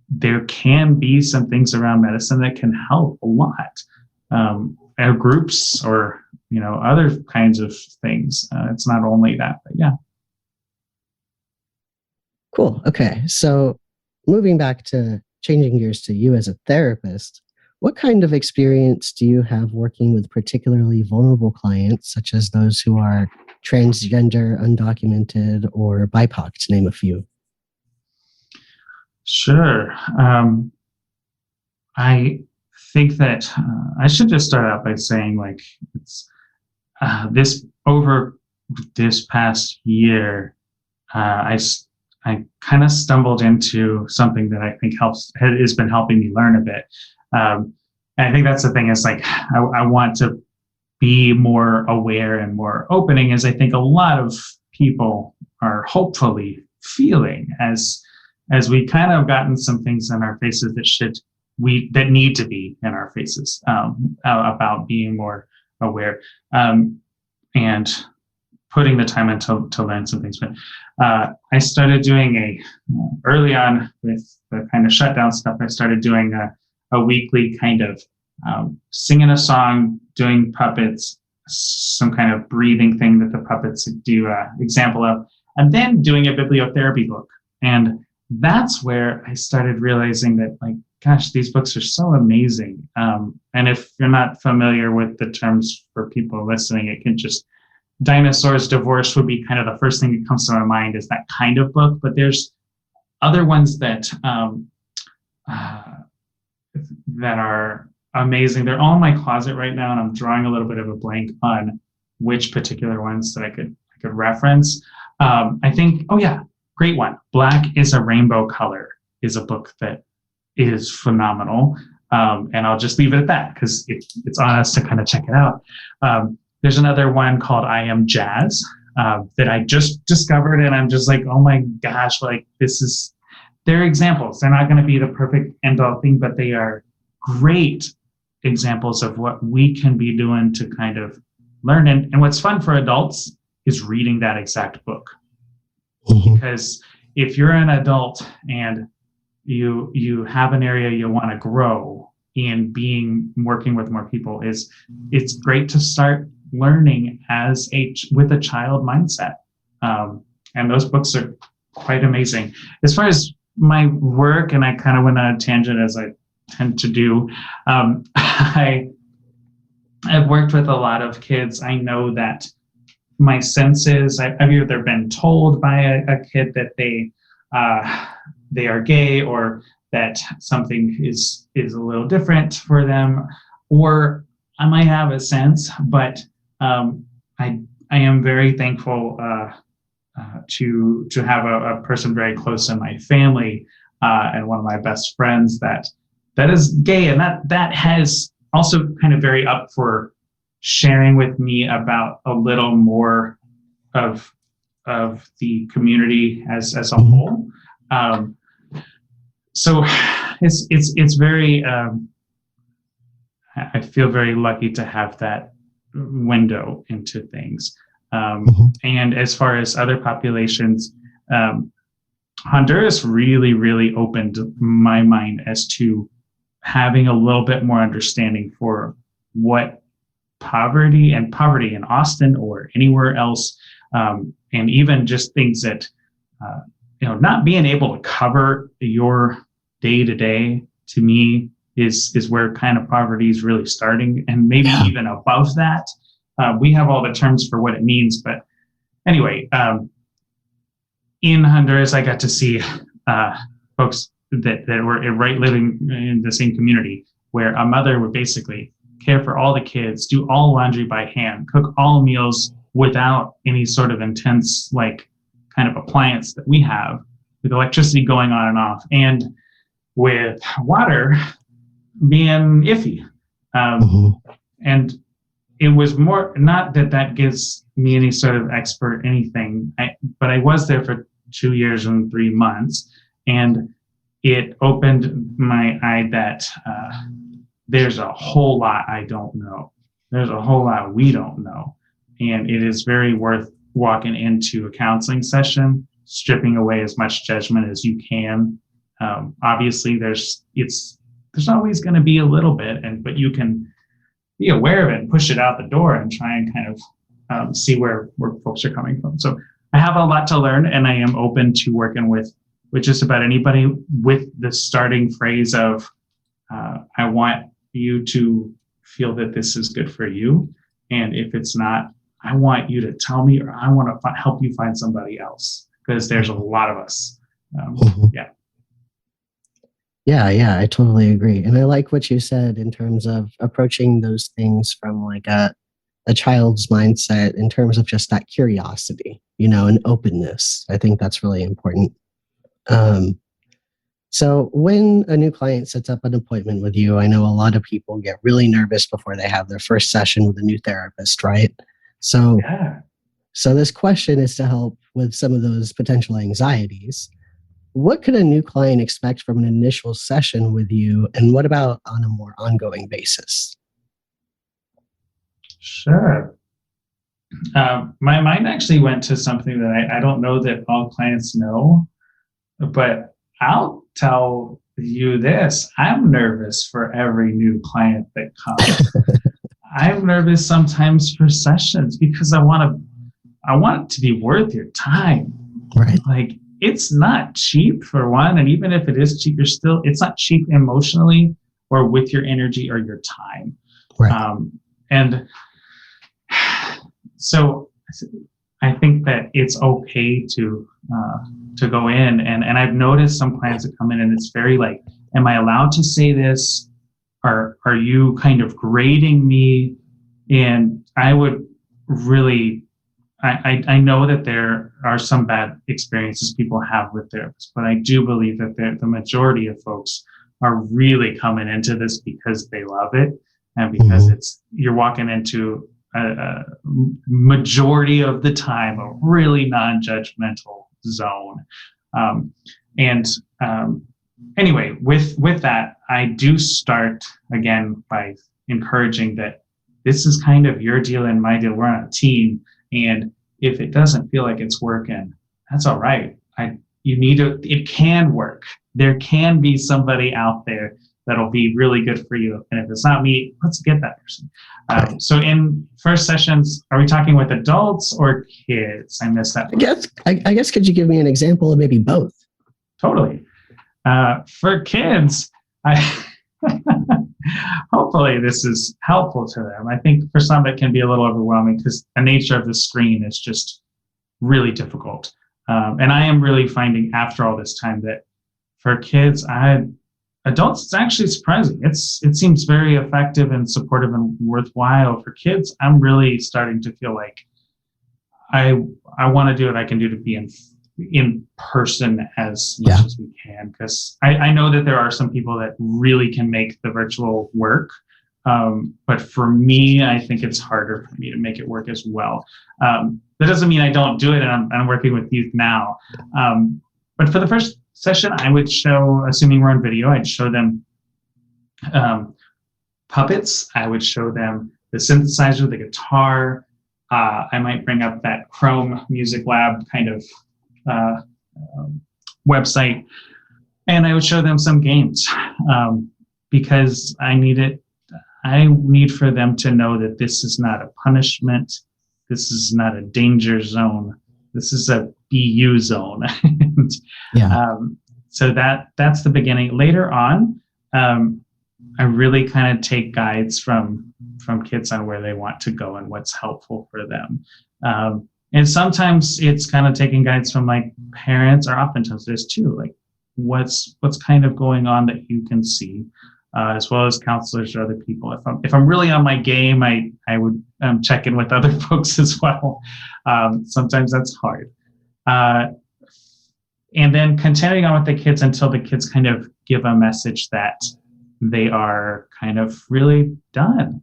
there can be some things around medicine that can help a lot. Our groups or other kinds of things. It's not only that, but yeah. Cool. Okay. So moving back to changing gears to you as a therapist, what kind of experience do you have working with particularly vulnerable clients, such as those who are transgender, undocumented, or BIPOC, to name a few? Sure. I think that I should just start out by saying, like, it's over this past year, I kind of stumbled into something that I think has been helping me learn a bit. And I think that's the thing, is like, I want to be more aware and more opening, as I think a lot of people are hopefully feeling as we kind of gotten some things in our faces that need to be in our faces, about being more aware, and putting the time in to learn some things. But I started doing early on with the kind of shutdown stuff, I started doing a weekly kind of singing a song, doing puppets, some kind of breathing thing that the puppets do example of, and then doing a bibliotherapy book. And that's where I started realizing that, like, gosh, these books are so amazing. And if you're not familiar with the terms for people listening, it can just, Dinosaurs Divorced would be kind of the first thing that comes to my mind, is that kind of book. But there's other ones that are amazing. They're all in my closet right now, and I'm drawing a little bit of a blank on which particular ones that I could reference. I think, great one. Black is a Rainbow Color is a book that is phenomenal. And I'll just leave it at that, because it's on us to kind of check it out. There's another one called I Am Jazz that I just discovered, and I'm just like, oh my gosh, like, they're examples. They're not going to be the perfect end-all thing, but they are great examples of what we can be doing to kind of learn. And what's fun for adults is reading that exact book. Mm-hmm. Because if you're an adult and you have an area you want to grow, in working with more people is it's great to start learning with a child mindset. And those books are quite amazing. As far as my work, and I kind of went on a tangent as I tend to do, I've worked with a lot of kids. I know that my senses, I've either been told by a kid that they are gay, or that something is a little different for them, or I might have a sense, but I am very thankful to have a person very close in my family, and one of my best friends that is gay, and that has also kind of very up for sharing with me about a little more of the community as a whole. So it's very, I feel very lucky to have that window into things. And as far as other populations, Honduras really, really opened my mind as to having a little bit more understanding for what poverty in Austin or anywhere else, and even just things that, not being able to cover your day-to-day, to me, is where kind of poverty is really starting, and maybe even above that. We have all the terms for what it means, but anyway, in Honduras, I got to see folks that were living in the same community, where a mother would basically care for all the kids, do all laundry by hand, cook all meals without any sort of intense kind of appliance that we have, with electricity going on and off, and with water being iffy. And it was more, not that gives me any sort of expert anything, but I was there for 2 years and 3 months, and it opened my eye that there's a whole lot I don't know. There's a whole lot we don't know. And it is very worth walking into a counseling session, stripping away as much judgment as you can. Obviously, there's always going to be a little bit, but you can be aware of it and push it out the door and try and kind of see where folks are coming from. So I have a lot to learn, and I am open to working with just about anybody with the starting phrase of, I want you to feel that this is good for you. And if it's not, I want you to tell me, or I want to help you find somebody else, because there's a lot of us. Yeah, I totally agree. And I like what you said in terms of approaching those things from a child's mindset, in terms of just that curiosity, and openness. I think that's really important. So when a new client sets up an appointment with you, I know a lot of people get really nervous before they have their first session with a new therapist, right? So this question is to help with some of those potential anxieties. What could a new client expect from an initial session with you, and what about on a more ongoing basis? Sure. My mind actually went to something that I don't know that all clients know, but I'll tell you this. I'm nervous for every new client that comes. I'm nervous sometimes for sessions, because I want it to be worth your time. Right. It's not cheap, for one, and even if it is cheap, it's not cheap emotionally or with your energy or your time. Right. And so I think that it's okay to go in, and I've noticed some clients that come in and it's very am I allowed to say this? Are you kind of grading me? And I would really, I know that there are some bad experiences people have with therapists, but I do believe that the majority of folks are really coming into this because they love it, and because you're walking into a majority of the time a really non-judgmental zone. Anyway, with that, I do start again by encouraging that this is kind of your deal and my deal. We're on a team, and if it doesn't feel like it's working, that's all right. It can work. There can be somebody out there that'll be really good for you. And if it's not me, let's get that person. Right. So in first sessions, are we talking with adults or kids? I missed that. I guess, could you give me an example of maybe both? Totally. For kids, hopefully this is helpful to them. I think for some it can be a little overwhelming because the nature of the screen is just really difficult. And I am really finding after all this time that for kids, adults, it's actually surprising. It seems very effective and supportive and worthwhile. For kids, I'm really starting to feel like I want to do what I can do to be in person as much as we can, because I know that there are some people that really can make the virtual work. But for me, I think it's harder for me to make it work as well. That doesn't mean I don't do it, and I'm working with youth now. But for the first session, I would show, assuming we're on video, I'd show them puppets. I would show them the synthesizer, the guitar. I might bring up that Chrome Music Lab kind of website, and I would show them some games because I need for them to know that this is not a punishment. This is not a danger zone. This is a BU zone. So that's the beginning. Later on, I really kind of take guides from kids on where they want to go and what's helpful for them. And sometimes it's kind of taking guides from like parents, or oftentimes there's too, like what's kind of going on that you can see, as well as counselors or other people. If I'm really on my game, I would check in with other folks as well. Sometimes that's hard. And then continuing on with the kids until the kids kind of give a message that they are kind of really done.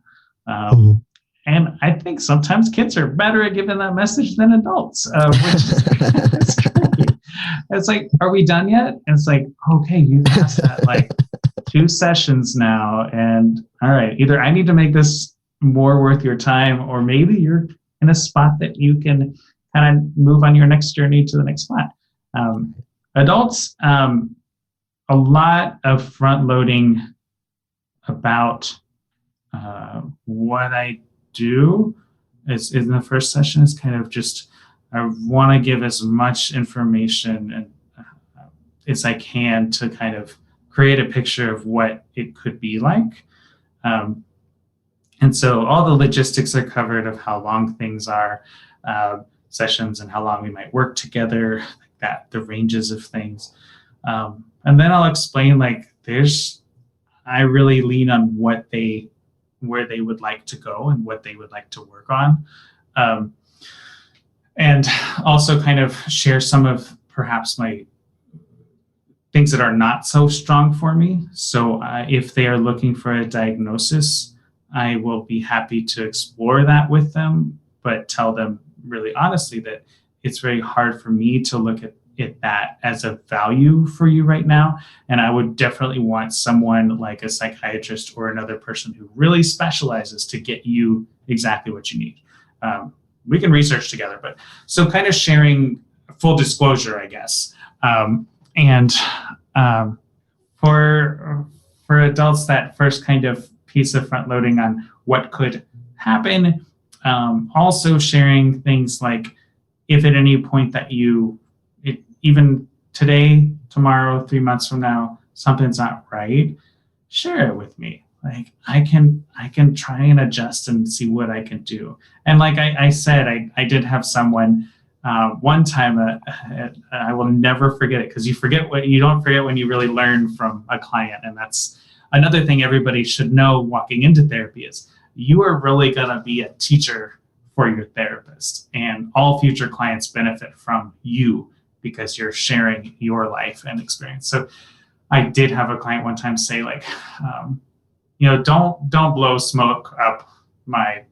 And I think sometimes kids are better at giving that message than adults, which is tricky. It's like, are we done yet? And it's like, okay, you've passed that like 2 sessions now. And all right, either I need to make this more worth your time, or maybe you're in a spot that you can kind of move on your next journey to the next spot. Adults, a lot of front loading about what I do is in the first session is kind of just, I want to give as much information and as I can to kind of create a picture of what it could be like. And so all the logistics are covered of how long things are, sessions, and how long we might work together, like that, the ranges of things. And then I'll explain, like, I really lean on where they would like to go and what they would like to work on. And also kind of share some of perhaps my things that are not so strong for me. So if they are looking for a diagnosis, I will be happy to explore that with them, but tell them really honestly that it's very hard for me to look at that as a value for you right now. And I would definitely want someone like a psychiatrist or another person who really specializes to get you exactly what you need. We can research together, but so kind of sharing full disclosure, I guess. And for adults, that first kind of piece of front loading on what could happen, also sharing things like if at any point that even today, tomorrow, 3 months from now, something's not right, share it with me. Like I can try and adjust and see what I can do. And like I said, I did have someone one time, I will never forget it, because you don't forget when you really learn from a client. And that's another thing everybody should know walking into therapy is you are really gonna be a teacher for your therapist, and all future clients benefit from you because you're sharing your life and experience. So I did have a client one time say, like, don't blow smoke up my,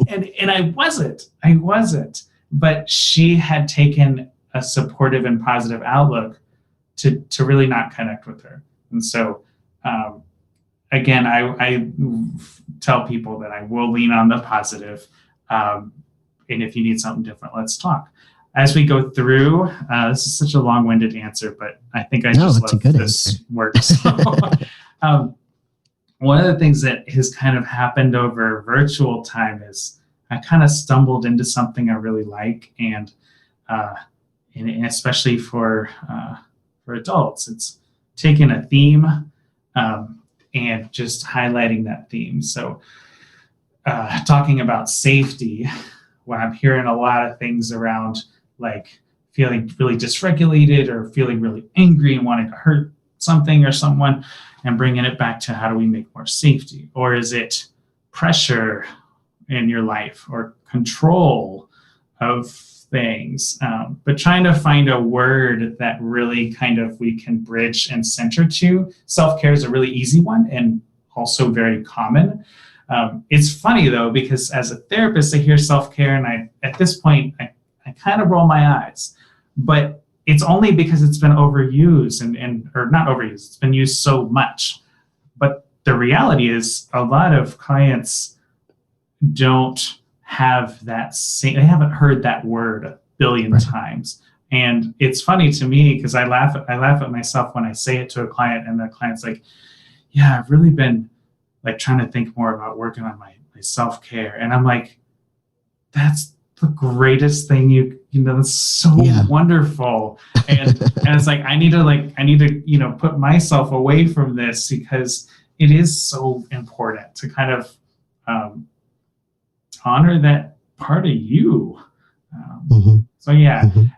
and I wasn't, but she had taken a supportive and positive outlook to really not connect with her. And so, again, I tell people that I will lean on the positive. And if you need something different, let's talk. as we go through, this is such a long-winded answer, but I think I just love this work. So, one of the things that has kind of happened over virtual time is I kind of stumbled into something I really like, and especially for adults, it's taking a theme and just highlighting that theme. So talking about safety, when I'm hearing a lot of things around like feeling really dysregulated or feeling really angry and wanting to hurt something or someone, and bringing it back to how do we make more safety? Or is it pressure in your life or control of things? But trying to find a word that really kind of we can bridge and center to. Self-care is a really easy one and also very common. It's funny though, because as a therapist, I hear self-care and at this point, I kind of roll my eyes, but it's only because it's been overused or not overused, it's been used so much. But the reality is a lot of clients don't have that they haven't heard that word a billion times. And it's funny to me because I laugh at myself when I say it to a client and the client's like, yeah, I've really been like trying to think more about working on my self-care. And I'm like, that's the greatest thing that's so wonderful. And it's like, I need to put myself away from this because it is so important to kind of honor that part of you. So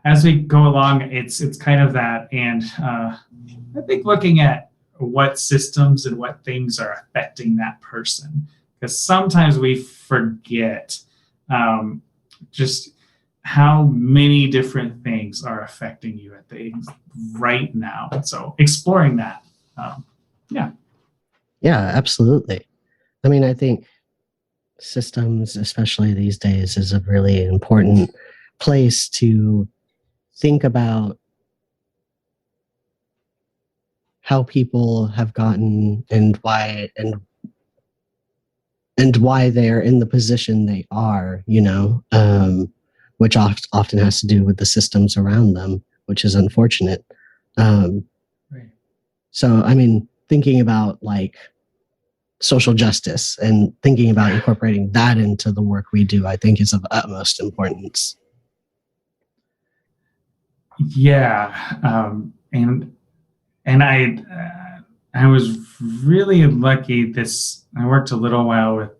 as we go along, it's kind of that. And I think looking at what systems and what things are affecting that person, because sometimes we forget just how many different things are affecting you at things right now. So exploring that. Yeah, absolutely. I mean, I think systems, especially these days, is a really important place to think about how people have gotten and why they're in the position they are, which often has to do with the systems around them, which is unfortunate. Right. So, I mean, thinking about like social justice and thinking about incorporating that into the work we do, I think is of utmost importance. Yeah. And I was really lucky. I worked a little while with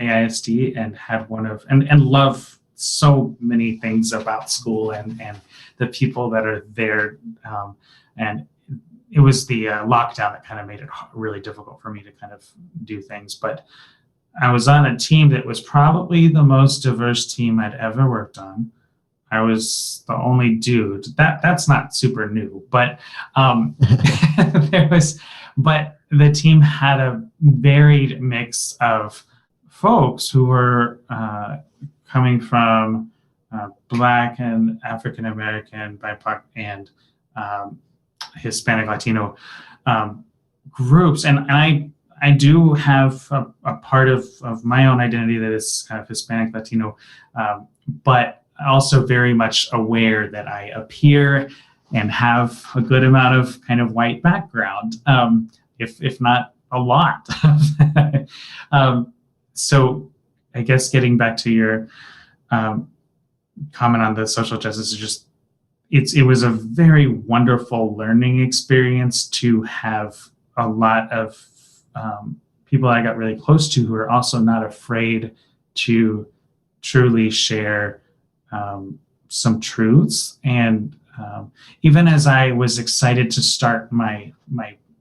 AISD and had and love so many things about school and the people that are there. And it was the lockdown that kind of made it really difficult for me to kind of do things. But I was on a team that was probably the most diverse team I'd ever worked on. I was the only dude. That's not super new, but but the team had a varied mix of folks who were coming from Black and African American, BIPOC, and Hispanic, Latino groups. And I do have a part of my own identity that is kind of Hispanic, Latino, but also very much aware that I appear and have a good amount of kind of white background, if not a lot. So I guess getting back to your comment on the social justice, it was a very wonderful learning experience to have a lot of people I got really close to who are also not afraid to truly share some truths. And even as I was excited to start my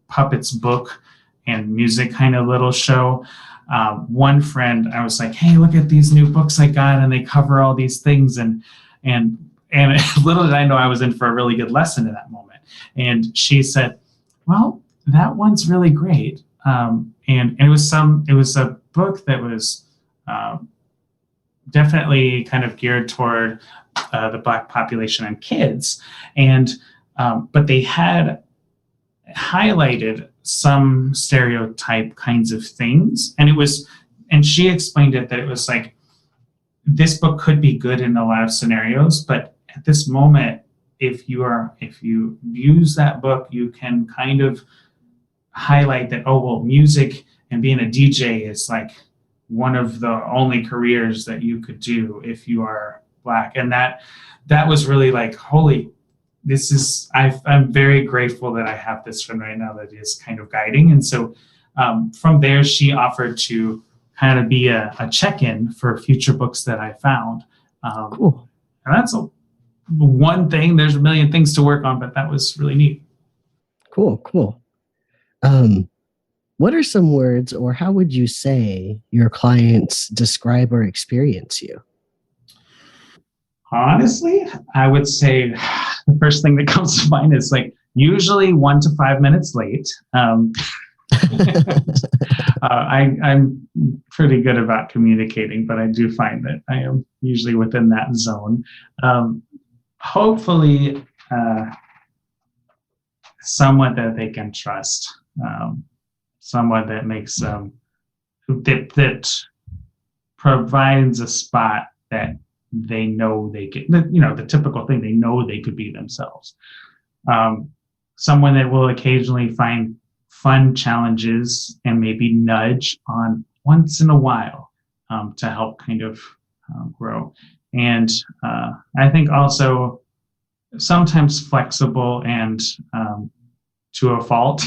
puppets book and music kind of little show, one friend, I was like, hey, look at these new books I got, and they cover all these things. And little did I know I was in for a really good lesson in that moment. And she said, well, that one's really great. And it was a book that was definitely kind of geared toward the Black population and kids. And but they had highlighted some stereotype kinds of things. And she explained it that it was like, this book could be good in a lot of scenarios, but at this moment, if you use that book, you can kind of highlight that, oh, well, music and being a DJ is like one of the only careers that you could do if you are Black. And that was really like, holy, I'm very grateful that I have this friend right now that is kind of guiding. And so from there, she offered to kind of be a check-in for future books that I found. Cool. And that's one thing. There's a million things to work on, but that was really neat. Cool. What are some words, or how would you say your clients describe or experience you? Honestly, I would say the first thing that comes to mind is like usually 1 to 5 minutes late. I'm pretty good about communicating, but I do find that I am usually within that zone. Hopefully, someone that they can trust, someone that makes that provides a spot that they know they get, the typical thing, they know they could be themselves. Someone that will occasionally find fun challenges and maybe nudge on once in a while to help kind of grow. And I think also sometimes flexible and to a fault,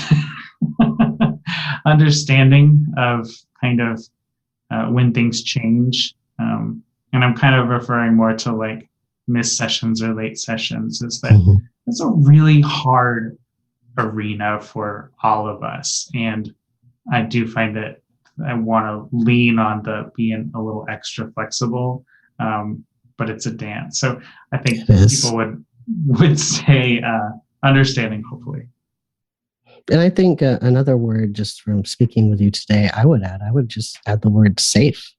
understanding of kind of when things change. And I'm kind of referring more to like missed sessions or late sessions, is that it's a really hard arena for all of us. And I do find that I want to lean on the being a little extra flexible, but it's a dance. So I think people would say understanding, hopefully. And I think another word, just from speaking with you today, I would just add the word safe.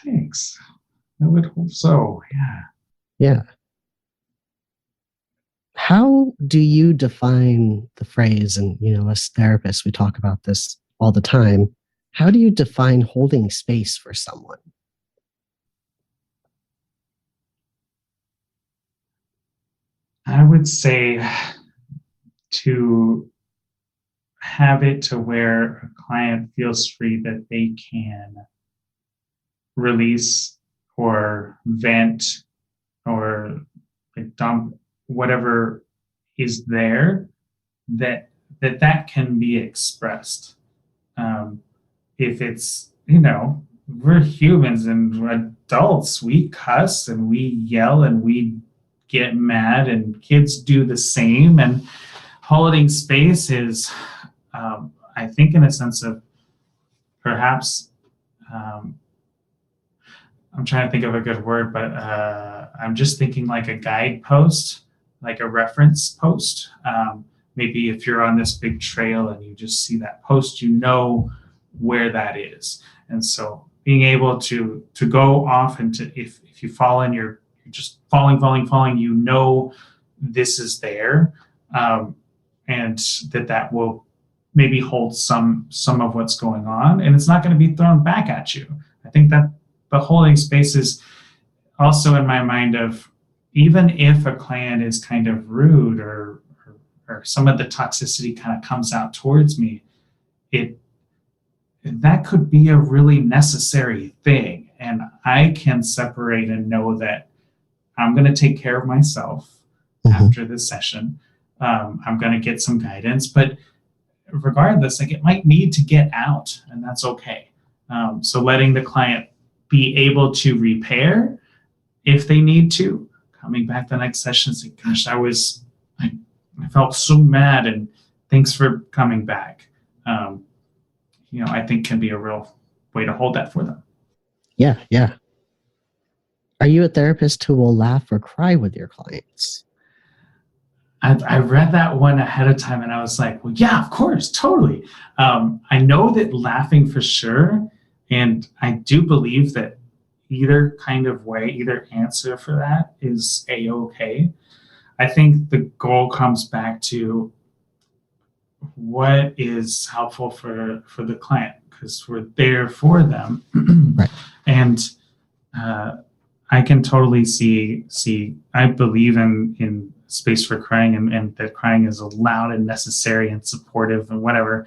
Thanks. I would hope so. Yeah. Yeah. How do you define the phrase? And, as therapists, we talk about this all the time. How do you define holding space for someone? I would say to have it to where a client feels free that they can release or vent or dump whatever is there, that can be expressed. If it's, we're humans and we're adults, we cuss and we yell and we get mad, and kids do the same. And holding space is, I think, in a sense of perhaps, I'm trying to think of a good word, but I'm just thinking like a guidepost, like a reference post. Maybe if you're on this big trail and you just see that post, you know where that is. And so being able to go off and to, if you fall in, you're just falling, this is there. And that will maybe hold some of what's going on, and it's not going to be thrown back at you. I think that the holding space is also in my mind of, even if a client is kind of rude or some of the toxicity kind of comes out towards me, that could be a really necessary thing. And I can separate and know that I'm going to take care of myself after this session. I'm going to get some guidance, but regardless, like, it might need to get out, and that's okay. So letting the client be able to repair if they need to, coming back the next session and saying, gosh, I felt so mad, and thanks for coming back. I think can be a real way to hold that for them. Yeah. Are you a therapist who will laugh or cry with your clients? I read that one ahead of time, and I was like, well, yeah, of course, totally. I know that laughing for sure, and I do believe that either kind of way, either answer for that is A-okay. I think the goal comes back to what is helpful for the client, because we're there for them. Right. And I can totally see. I believe in space for crying, and that crying is allowed and necessary and supportive and whatever.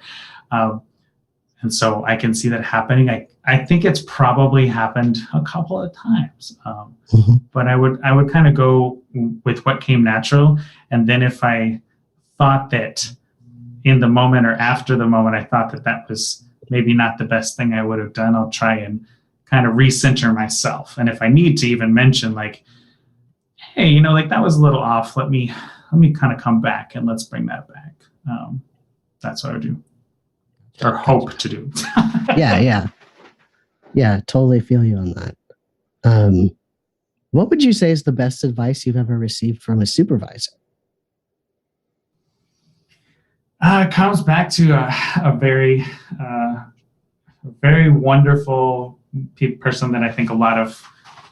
And so I can see that happening. I think it's probably happened a couple of times, but I would kind of go with what came natural. And then if I thought that in the moment or after the moment, I thought that was maybe not the best thing I would have done, I'll try and kind of recenter myself. And if I need to even mention like, hey, like that was a little off. Let me kind of come back and let's bring that back. That's what I would do, or hope to do. Yeah, totally feel you on that. What would you say is the best advice you've ever received from a supervisor? It comes back to a very wonderful person that I think a lot of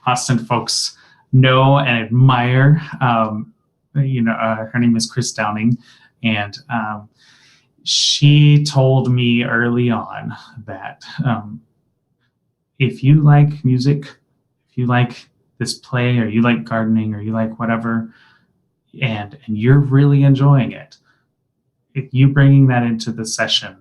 Austin folks know and admire. Her name is Chris Downing, and she told me early on that if you like music, if you like this play, or you like gardening, or you like whatever, and you're really enjoying it, if you bringing that into the session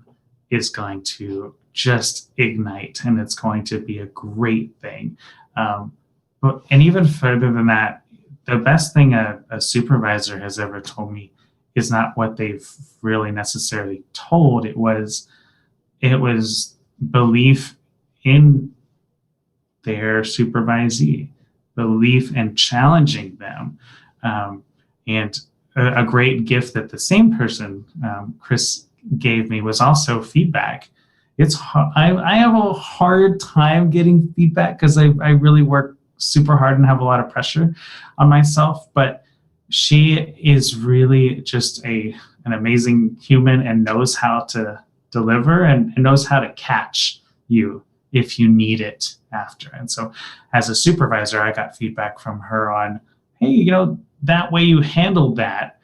is going to just ignite, and it's going to be a great thing. And even further than that, the best thing a supervisor has ever told me is not what they've really necessarily told. It was belief in their supervisee, belief and challenging them. And a great gift that the same person, Chris, gave me was also feedback. I have a hard time getting feedback because I really work super hard and have a lot of pressure on myself, but she is really just an amazing human and knows how to deliver and knows how to catch you if you need it after. And so as a supervisor, I got feedback from her on, hey, that way you handled that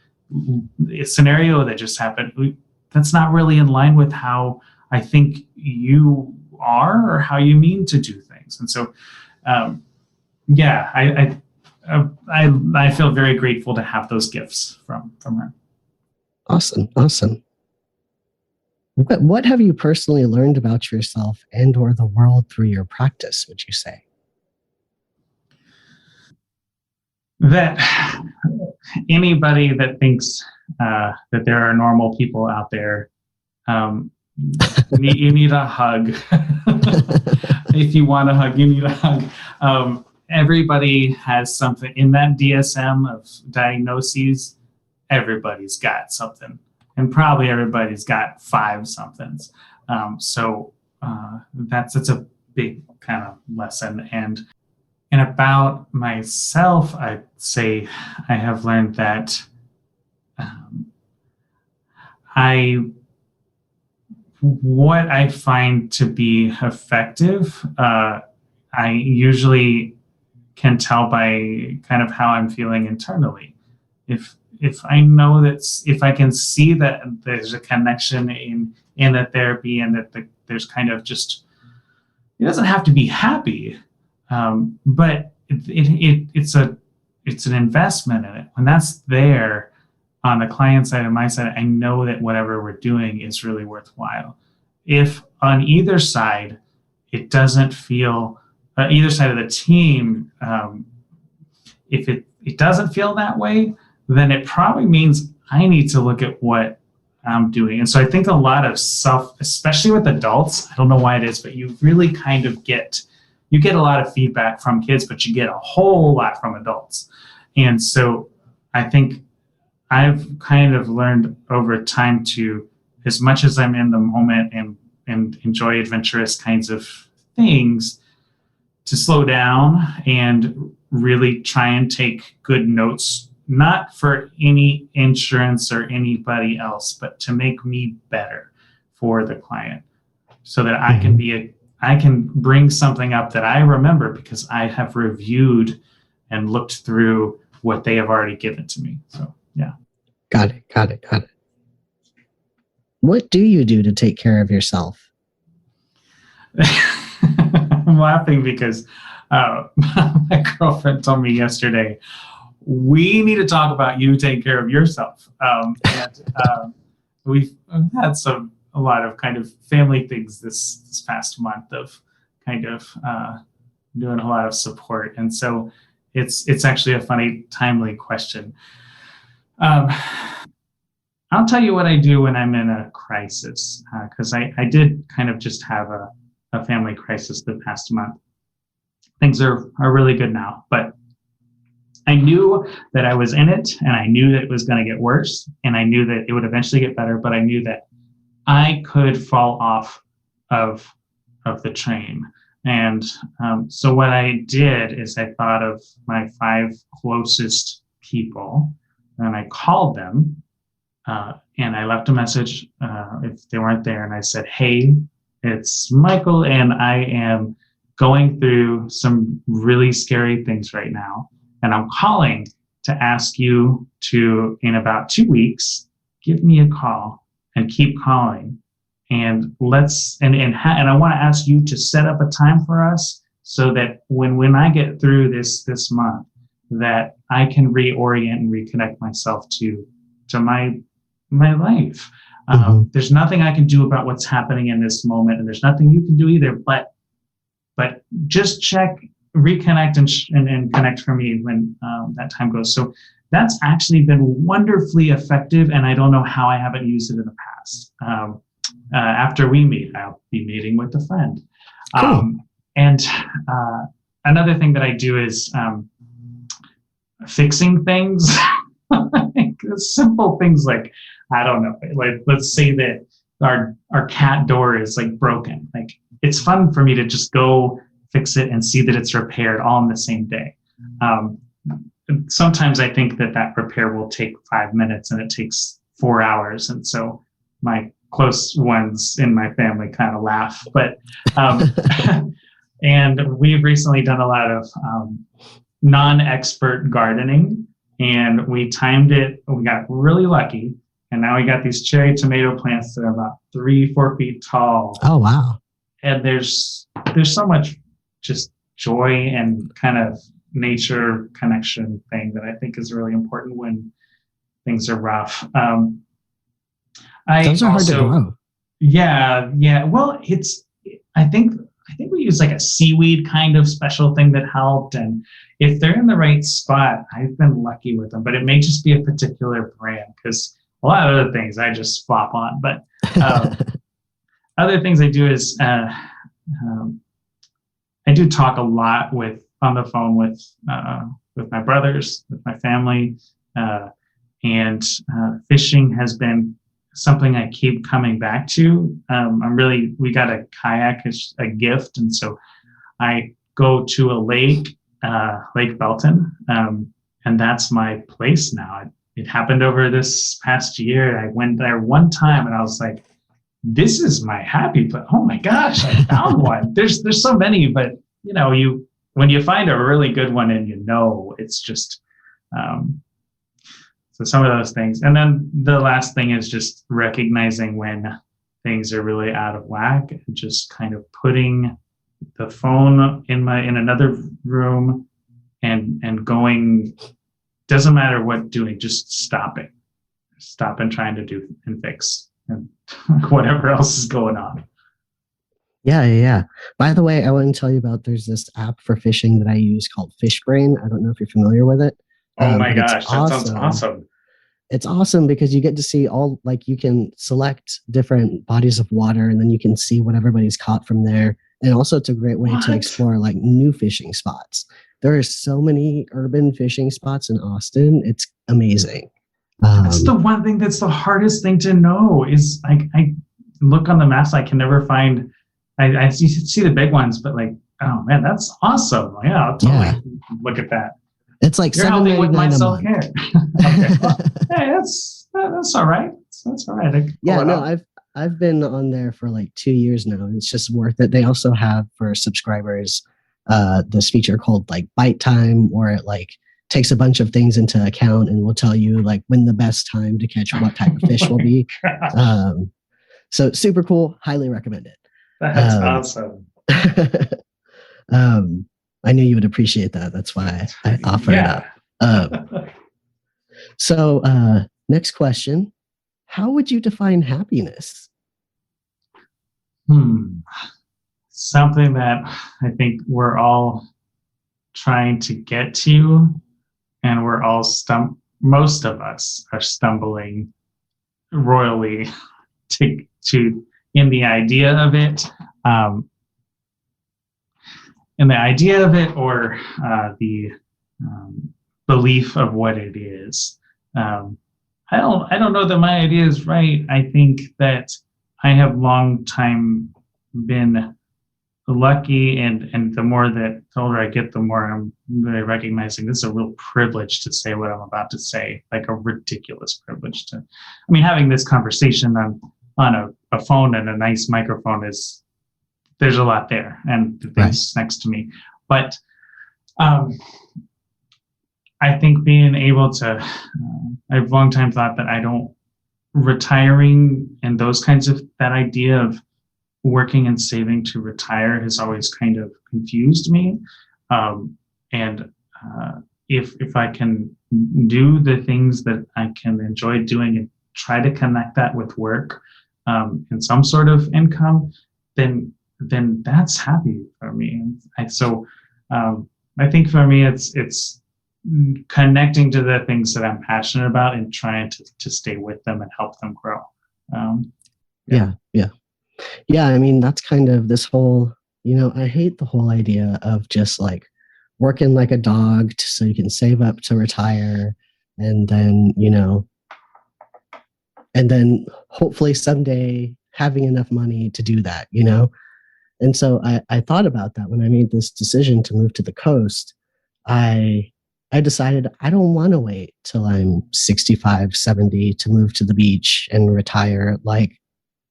scenario that just happened, that's not really in line with how I think you are or how you mean to do things. And so, I feel very grateful to have those gifts from her. Awesome. What have you personally learned about yourself and or the world through your practice, would you say? That anybody that thinks that there are normal people out there, you need a hug. If you want a hug, you need a hug. Everybody has something in that DSM of diagnoses. Everybody's got something, and probably everybody's got 5 somethings. So that's a big kind of lesson. And about myself, I'd say I have learned that what I find to be effective, I usually can tell by kind of how I'm feeling internally. If I know that, if I can see that there's a connection in the therapy, and that there's kind of just, it doesn't have to be happy, but it's an investment in it. When that's there on the client side and my side, I know that whatever we're doing is really worthwhile. If on either side, it doesn't feel, either side of the team, if it doesn't feel that way, then it probably means I need to look at what I'm doing. And so I think a lot of especially with adults, I don't know why it is, but you really kind of get a lot of feedback from kids, but you get a whole lot from adults. And so I think I've kind of learned over time to, as much as I'm in the moment and enjoy adventurous kinds of things, to slow down and really try and take good notes, not for any insurance or anybody else, but to make me better for the client, so that I can bring something up that I remember because I have reviewed and looked through what they have already given to me. So, yeah. Got it. What do you do to take care of yourself? I'm laughing because my girlfriend told me yesterday, we need to talk about you taking care of yourself. We've had a lot of kind of family things this past month of kind of doing a lot of support. And so it's actually a funny, timely question. I'll tell you what I do when I'm in a crisis, because I did kind of just have a family crisis the past month. Things are really good now, but I knew that I was in it, and I knew that it was going to get worse, and I knew that it would eventually get better, but I knew that I could fall off of the train. And so what I did is I thought of my 5 closest people, and I called them, and I left a message if they weren't there, and I said, "Hey, it's Michael, and I am going through some really scary things right now, and I'm calling to ask you to, in about 2 weeks, give me a call and keep calling. And and I want to ask you to set up a time for us so that when I get through this month, that I can reorient and reconnect myself to my life. There's nothing I can do about what's happening in this moment, and there's nothing you can do either, but just check, reconnect, and connect for me when that time goes." So that's actually been wonderfully effective, and I don't know how I haven't used it in the past. After we meet, I'll be meeting with a friend. Cool. And another thing that I do is fixing things. Simple things like, I don't know, like let's say that our cat door is like broken. Like, it's fun for me to just go fix it and see that it's repaired all in the same day. Sometimes I think that repair will take 5 minutes and it takes 4 hours. And so my close ones in my family kind of laugh, but, and we've recently done a lot of non-expert gardening, and we timed it. We got really lucky. And now we got these cherry tomato plants that are about 3-4 feet tall. Oh, wow. And there's so much just joy and kind of nature connection thing that I think is really important when things are rough. Those are hard to grow. Yeah. Well, I think we use like a seaweed kind of special thing that helped. And if they're in the right spot, I've been lucky with them, but it may just be a particular brand, because a lot of other things I just flop on. But other things I do is I do talk a lot on the phone with my brothers, with my family, and fishing has been something I keep coming back to. We got a kayak as a gift, and so I go to a lake, Lake Belton, and that's my place now. It happened over this past year. I went there one time and I was like, this is my happy place. Oh my gosh, I found one. There's so many, but when you find a really good one and it's just, so some of those things. And then the last thing is just recognizing when things are really out of whack, and just kind of putting the phone in another room and going, doesn't matter what doing, just stop and trying to do and fix and whatever else is going on. Yeah. By the way, I want to tell you about, there's this app for fishing that I use called FishBrain. I don't know if you're familiar with it. Oh my gosh, that sounds awesome. It's awesome because you get to see you can select different bodies of water, and then you can see what everybody's caught from there. And also it's a great way to explore like new fishing spots. There are so many urban fishing spots in Austin. It's amazing. That's the one thing that's the hardest thing to know is, like, I look on the maps, I can never find, I see the big ones, but like, oh man, that's awesome. Yeah, I'll totally look at that. It's like you're helping with my self-care. Okay. Well, hey, that's all right. That's all right. I've been on there for like 2 years now, and it's just worth it. They also have for subscribers this feature called like Bite Time, where it like takes a bunch of things into account and will tell you like when the best time to catch what type of fish will be. So super cool. Highly recommend it. That's awesome. I knew you would appreciate that. That's why I offered it up. So next question. How would you define happiness? Something that I think we're all trying to get to, and we're all most of us are stumbling royally to in the idea of it, or the belief of what it is. I don't know that my idea is right. I think that I have long time been lucky, and the older I get, the more I'm really recognizing this is a real privilege to say what I'm about to say, like a ridiculous privilege to. I mean, having this conversation on a phone and a nice microphone there's a lot there, and the things next to me, but I think being able to, I've long time thought that retiring and those kinds of, that idea of working and saving to retire has always kind of confused me. If I can do the things that I can enjoy doing and try to connect that with work and some sort of income, then that's happy for me. I think for me, it's connecting to the things that I'm passionate about and trying to stay with them and help them grow. Yeah, I mean, that's kind of this whole, I hate the whole idea of just like working like a dog so you can save up to retire, and then, and then hopefully someday having enough money to do that, And so I thought about that when I made this decision to move to the coast. I decided I don't want to wait till I'm 65, 70 to move to the beach and retire. Like,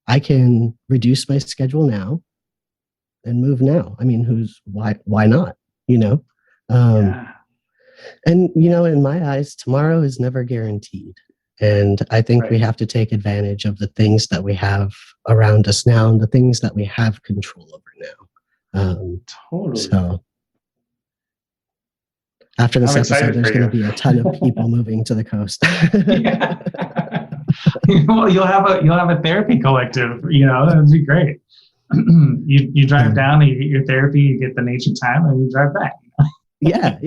I can reduce my schedule now and move now. I mean, why not? And, in my eyes, tomorrow is never guaranteed. And I think we have to take advantage of the things that we have around us now and the things that we have control over now. Totally. So after this episode, there's going to be a ton of people moving to the coast. Well, you'll have a therapy collective. That'd be great. You drive down, and you get your therapy, you get the nature time, and you drive back. Yeah.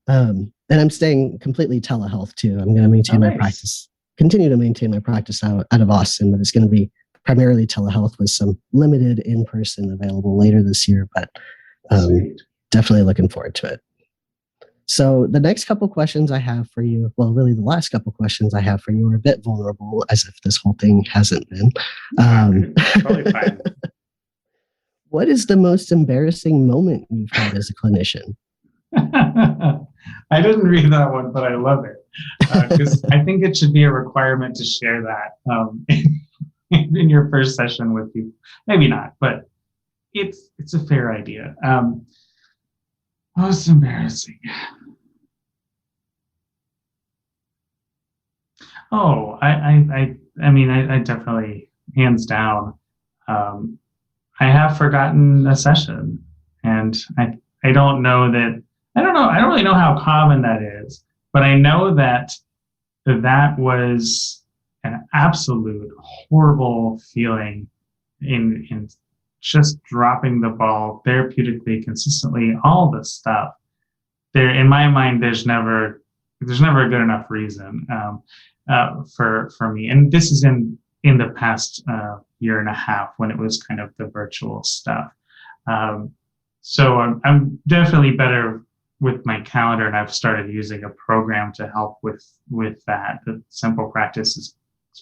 And I'm staying completely telehealth too. I'm going to maintain my practice, continue to maintain my practice out of Austin, but it's going to be primarily telehealth with some limited in-person available later this year. But definitely looking forward to it. So the next couple questions I have for you, well, really the last couple questions I have for you are a bit vulnerable, as if this whole thing hasn't been. Totally fine. What is the most embarrassing moment you've had as a clinician? I didn't read that one, but I love it because I think it should be a requirement to share that in your first session with people. Maybe not, but it's a fair idea. Most embarrassing. Oh, I mean, I definitely, hands down, I have forgotten a session, and I don't know that. I don't really know how common that is, but I know that was an absolute horrible feeling in just dropping the ball therapeutically, consistently, all this stuff. In my mind, there's never a good enough reason for me. And this is in the past year and a half when it was kind of the virtual stuff. So I'm definitely better with my calendar, and I've started using a program to help with that. The Simple Practice is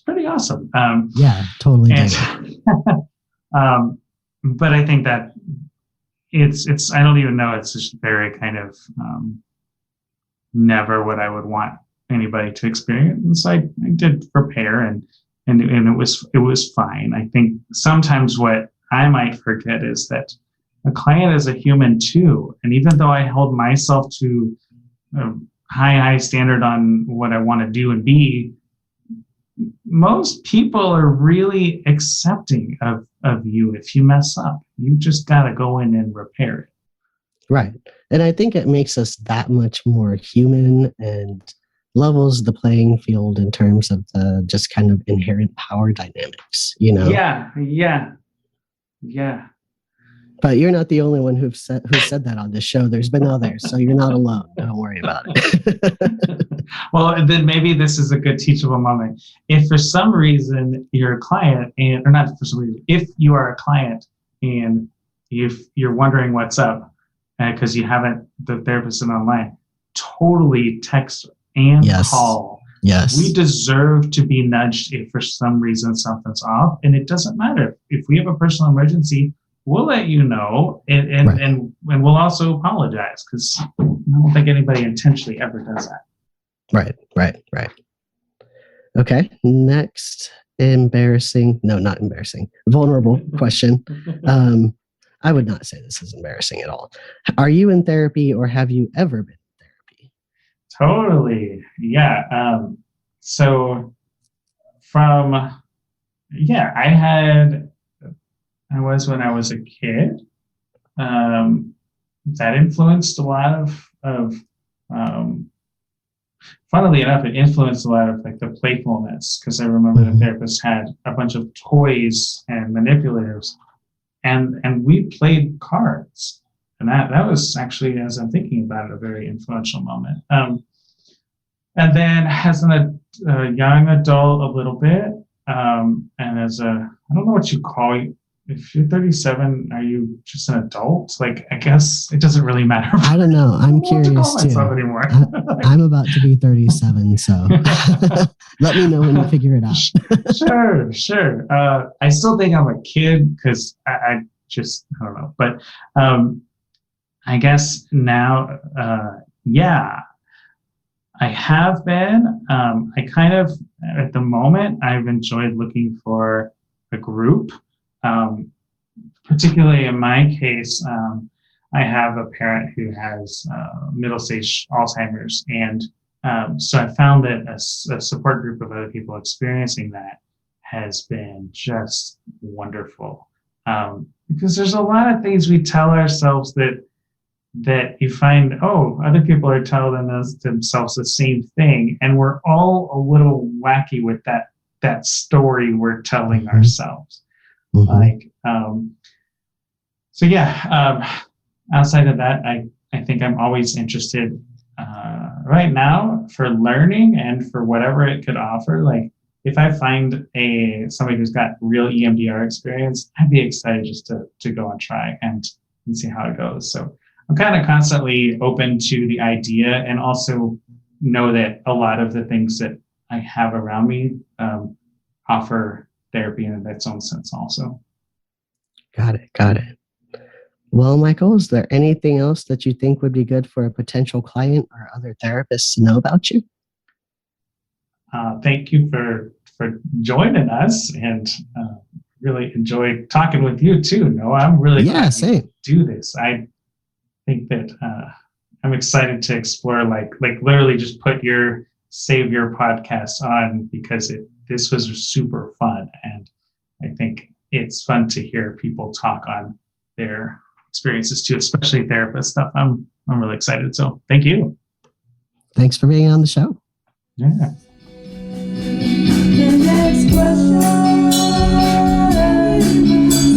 pretty awesome. Yeah, totally. But I think that it's I don't even know, it's just very kind of never what I would want anybody to experience. I did prepare and it was fine. I think sometimes what I might forget is that a client is a human too. And even though I hold myself to a high standard on what I want to do and be, most people are really accepting of you if you mess up. You just got to go in and repair it. Right. And I think it makes us that much more human and levels the playing field in terms of the just kind of inherent power dynamics, you know? Yeah, yeah, yeah. But you're not the only one who said that on this show. There's been others, so you're not alone. Don't worry about it. Well, then maybe this is a good teachable moment. If for some reason you're a client, or not for some reason, if you are a client and if you're wondering what's up because you haven't, the therapist is online, totally text and call. Yes. We deserve to be nudged if for some reason something's off, and it doesn't matter. If we have a personal emergency, we'll let you know, and we'll also apologize, because I don't think anybody intentionally ever does that. Right. Okay, next vulnerable question. I would not say this is embarrassing at all. Are you in therapy, or have you ever been in therapy? Totally, yeah. So I was when I was a kid. That influenced a lot of funnily enough, it influenced a lot of like the playfulness, because I remember the therapist had a bunch of toys and manipulators, and we played cards, and that was actually, as I'm thinking about it, a very influential moment. And then as a young adult, a little bit, and as I don't know what you call it. If you're 37, are you just an adult? Like, I guess it doesn't really matter. I don't know. I'm curious too. Anymore. I'm about to be 37, so let me know when you figure it out. Sure. I still think I'm a kid, because I don't know. But I guess now, I have been. I kind of, at the moment, I've enjoyed looking for a group. Particularly in my case, I have a parent who has middle stage Alzheimer's, and so I found that a support group of other people experiencing that has been just wonderful, because there's a lot of things we tell ourselves that you find, other people are telling themselves the same thing, and we're all a little wacky with that story we're telling ourselves. Outside of that, I think I'm always interested right now for learning and for whatever it could offer. Like, if I find somebody who's got real EMDR experience, I'd be excited just to go and try and see how it goes. So I'm kind of constantly open to the idea, and also know that a lot of the things that I have around me offer therapy in its own sense also. Got it. Well, Michael, is there anything else that you think would be good for a potential client or other therapists to know about you? Thank you for joining us, and really enjoyed talking with you too, Noah. I'm really glad to do this. I think that I'm excited to explore, like literally just save your podcast on, because this was super fun, and I think it's fun to hear people talk on their experiences too, especially therapist stuff. I'm really excited. So thank you. Thanks for being on the show. Yeah. The next question.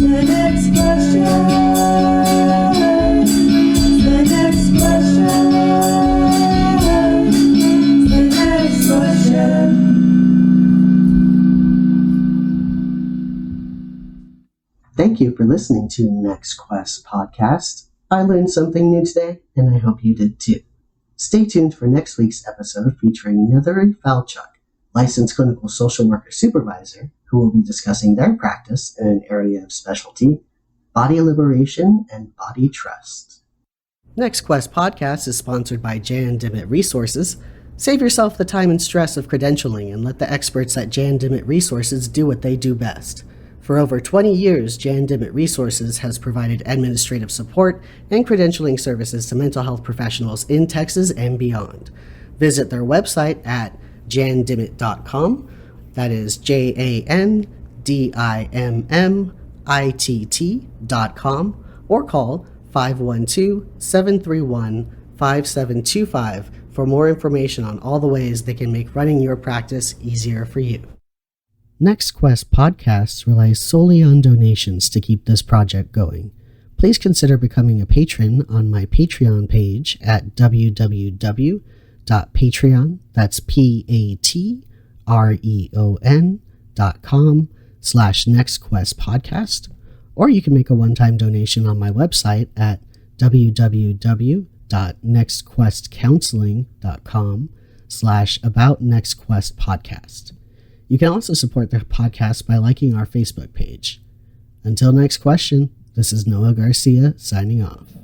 The next question. The next question. The next question. Thank you for listening to NextQuest podcast. I learned something new today, and I hope you did too. Stay tuned for next week's episode featuring Neathery Falchuk, licensed clinical social worker supervisor, who will be discussing their practice in an area of specialty, body liberation and body trust. NextQuest podcast is sponsored by Jan Dimmitt Resources. Save yourself the time and stress of credentialing and let the experts at Jan Dimmitt Resources do what they do best. For over 20 years, Jan Dimmitt Resources has provided administrative support and credentialing services to mental health professionals in Texas and beyond. Visit their website at jandimmitt.com. That is JANDIMMITT.com, or call 512-731-5725 for more information on all the ways they can make running your practice easier for you. NextQuest podcasts rely solely on donations to keep this project going. Please consider becoming a patron on my Patreon page at www.patreon, that's patreon.com/NextQuestPodcast, or you can make a one-time donation on my website at www.nextquestcounseling.com/aboutnextquestpodcast. You can also support the podcast by liking our Facebook page. Until next question, this is Noah Garcia signing off.